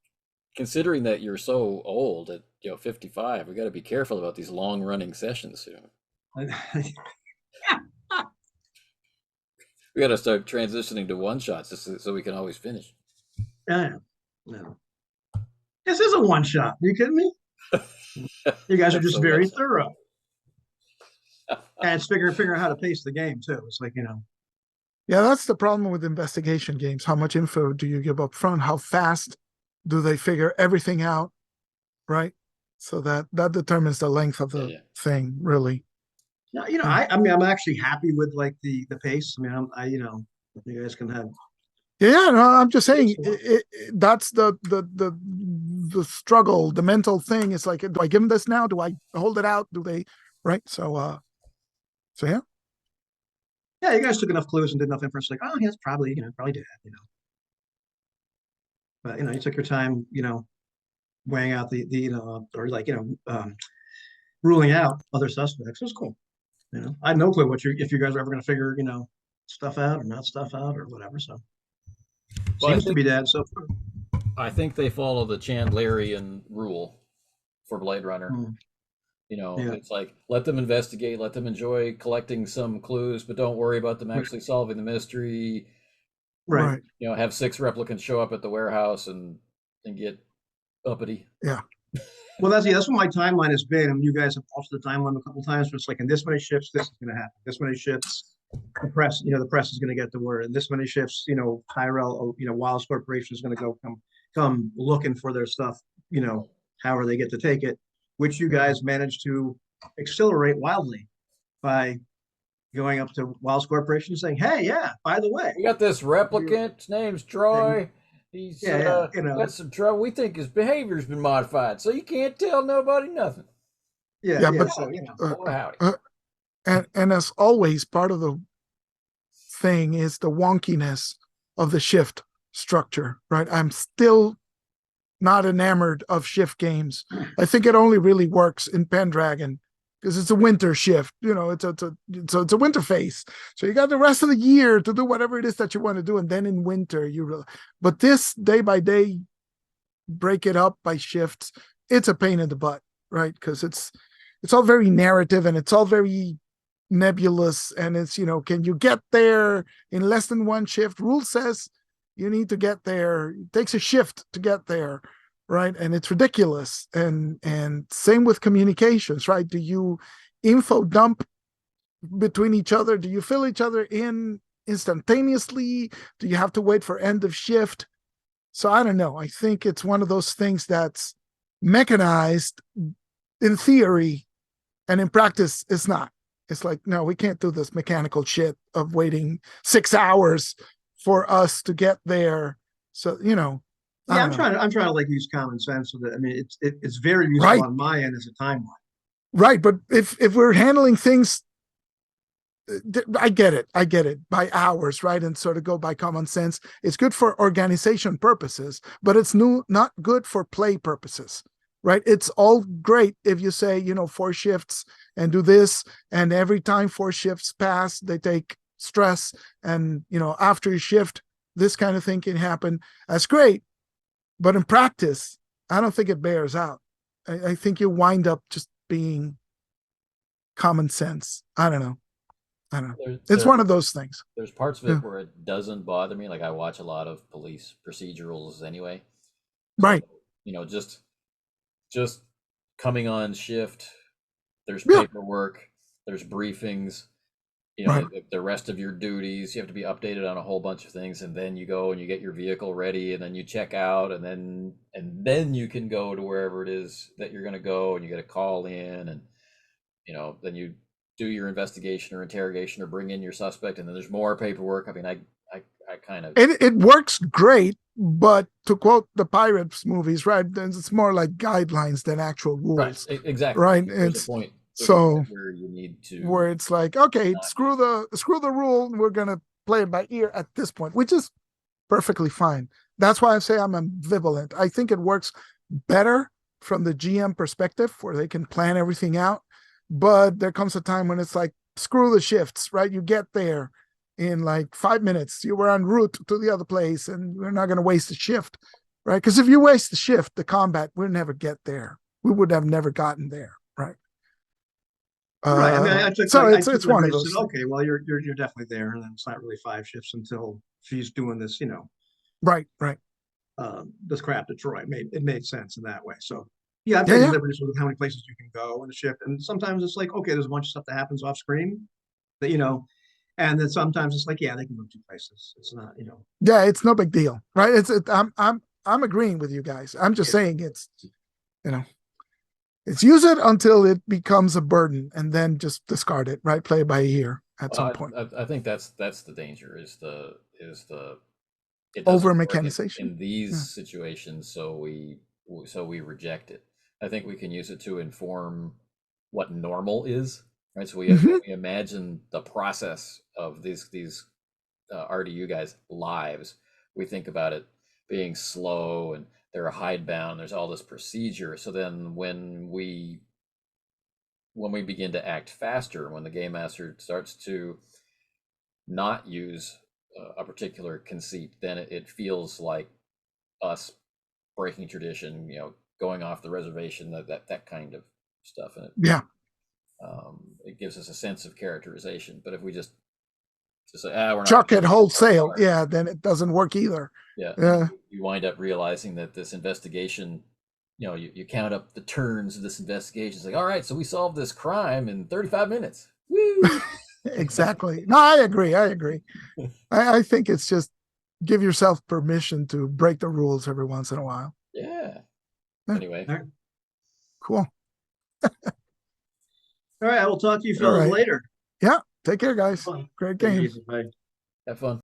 considering that you're so old at 55, we got to be careful about these long running sessions. We got to start transitioning to one shots so we can always finish. Yeah, no. This is a one shot. Are you kidding me? You guys are just So very much. thorough. And it's figuring out how to pace the game too. It's like, Yeah, that's the problem with investigation games. How much info do you give up front? How fast do they figure everything out? Right. So that determines the length of the thing, really. no, I mean, I'm actually happy with like the pace. I mean, you guys can have. Yeah, no, I'm just saying that's the struggle, the mental thing. It's like, do I give them this now? Do I hold it out? Do they, right? So yeah. Yeah, you guys took enough clues and did enough inference. Like, oh, yes, probably, probably did, But you took your time, weighing out or like ruling out other suspects. It was cool. I had no clue if you guys were ever going to figure, stuff out or not stuff out or whatever. So seems to be dead so far. I think they follow the Chandlerian rule for Blade Runner. It's like, let them investigate, let them enjoy collecting some clues, but don't worry about them actually solving the mystery. Right. Have 6 replicants show up at the warehouse and get uppity. Yeah. Well, that's what my timeline has been. I mean, you guys have altered the timeline a couple of times. But it's like in this many shifts, this is going to happen. This many shifts, the press is going to get the word. And this many shifts, Tyrell, Wallace Corporation is going to come looking for their stuff. However they get to take it, which you guys managed to accelerate wildly by going up to Wallace Corporation and saying, "Hey, yeah, by the way, we got this replicant. His name's Troy. He's got some trouble. We think his behavior's been modified, so you can't tell nobody nothing." But so, howdy. And as always, part of the thing is the wonkiness of the shift structure, right? I'm still not enamored of shift games. I think it only really works in Pendragon because it's a winter shift. It's a winter phase. So you got the rest of the year to do whatever it is that you want to do, and then in winter but this day by day, break it up by shifts. It's a pain in the butt, right? Because it's all very narrative and it's all very nebulous, and it's can you get there in less than one shift? Rule says you need to get there. It takes a shift to get there, right? And it's ridiculous. And same with communications, right? Do you info dump between each other? Do you fill each other in instantaneously? Do you have to wait for end of shift? So I don't know. I think it's one of those things that's mechanized in theory, and in practice it's not. It's like, no, we can't do this mechanical shit of waiting 6 hours for us to get there. So, I'm trying to like use common sense with it. I mean, it's very useful on my end as a timeline. Right. But if we're handling things, I get it by hours, right? And sort of go by common sense. It's good for organization purposes, but it's not good for play purposes, right? It's all great if you say, 4 shifts and do this, and every time 4 shifts pass, they take stress, and after a shift, this kind of thing can happen. That's great, but in practice, I don't think it bears out. I think you wind up just being common sense. I don't know. It's one of those things. There's parts of it where it doesn't bother me. Like, I watch a lot of police procedurals anyway. Right. Just coming on shift. There's paperwork. there's briefings, you know, Right. the rest of your duties, you have to be updated on a whole bunch of things, and then you go and you get your vehicle ready, and then you check out, and then you can go to wherever it is that you're going to go, and you get a call in, and you know, then you do your investigation or interrogation or bring in your suspect, and then there's more paperwork. I mean, I kind of It works great, but to quote the Pirates movies, right? It's more like guidelines than actual rules, exactly right? There's It's a point so where you need to where it's like, okay, not screw the rule. We're gonna play it by ear at this point, which is perfectly fine. That's why I say I'm ambivalent. I think it works better from the GM perspective where they can plan everything out. But there comes a time when it's like, screw the shifts, right? You get there in like 5 minutes. You were en route to the other place and we're not going to waste the shift, right? Because if you waste the shift, the combat, we'll never get there. We would have never gotten there, right? Right. I mean, I took so like, it's one of those. said, okay, well, you're definitely there, and then it's not really 5 shifts until she's doing this, you know, Right. this crap to Troy. It made sense in that way. So yeah, I've Yeah, taken yeah. liberties with how many places you can go in a shift, and sometimes it's like, okay, there's a bunch of stuff that happens off screen that you know, and then sometimes it's like, yeah, they can move 2 places. It's not, you know. Yeah, it's no big deal, right? I'm agreeing with you guys. I'm just saying it's, you know, it's use it until it becomes a burden and then just discard it, right? Play it by ear at some point. I think that's the danger is the it Over doesn't work mechanization. in these Yeah. situations, so we reject it. I think we can use it to inform what normal is, right? So when Mhm. we imagine the process of these RDU guys' lives, we think about it being slow and they're hidebound. There's all this procedure. So then when we begin to act faster, when the game master starts to not use a particular conceit, then it feels like us breaking tradition, you know, going off the reservation, that kind of stuff. And Yeah. it gives us a sense of characterization. But if we just say, we're not Chuck it gonna wholesale. Yeah, then it doesn't work either. yeah, Yeah. you wind up realizing that this investigation, you know, you count up the turns of this investigation. It's like, all right, so we solved this crime in 35 minutes. Woo! Exactly. No, I agree. I think it's just give yourself permission to break the rules every once in a while. Yeah. Yeah. Anyway, All right. Cool. All right, I will talk to you All fellas right. later. Yeah. Take care, guys. Fun. Great Take it game. easy. Bye. have fun.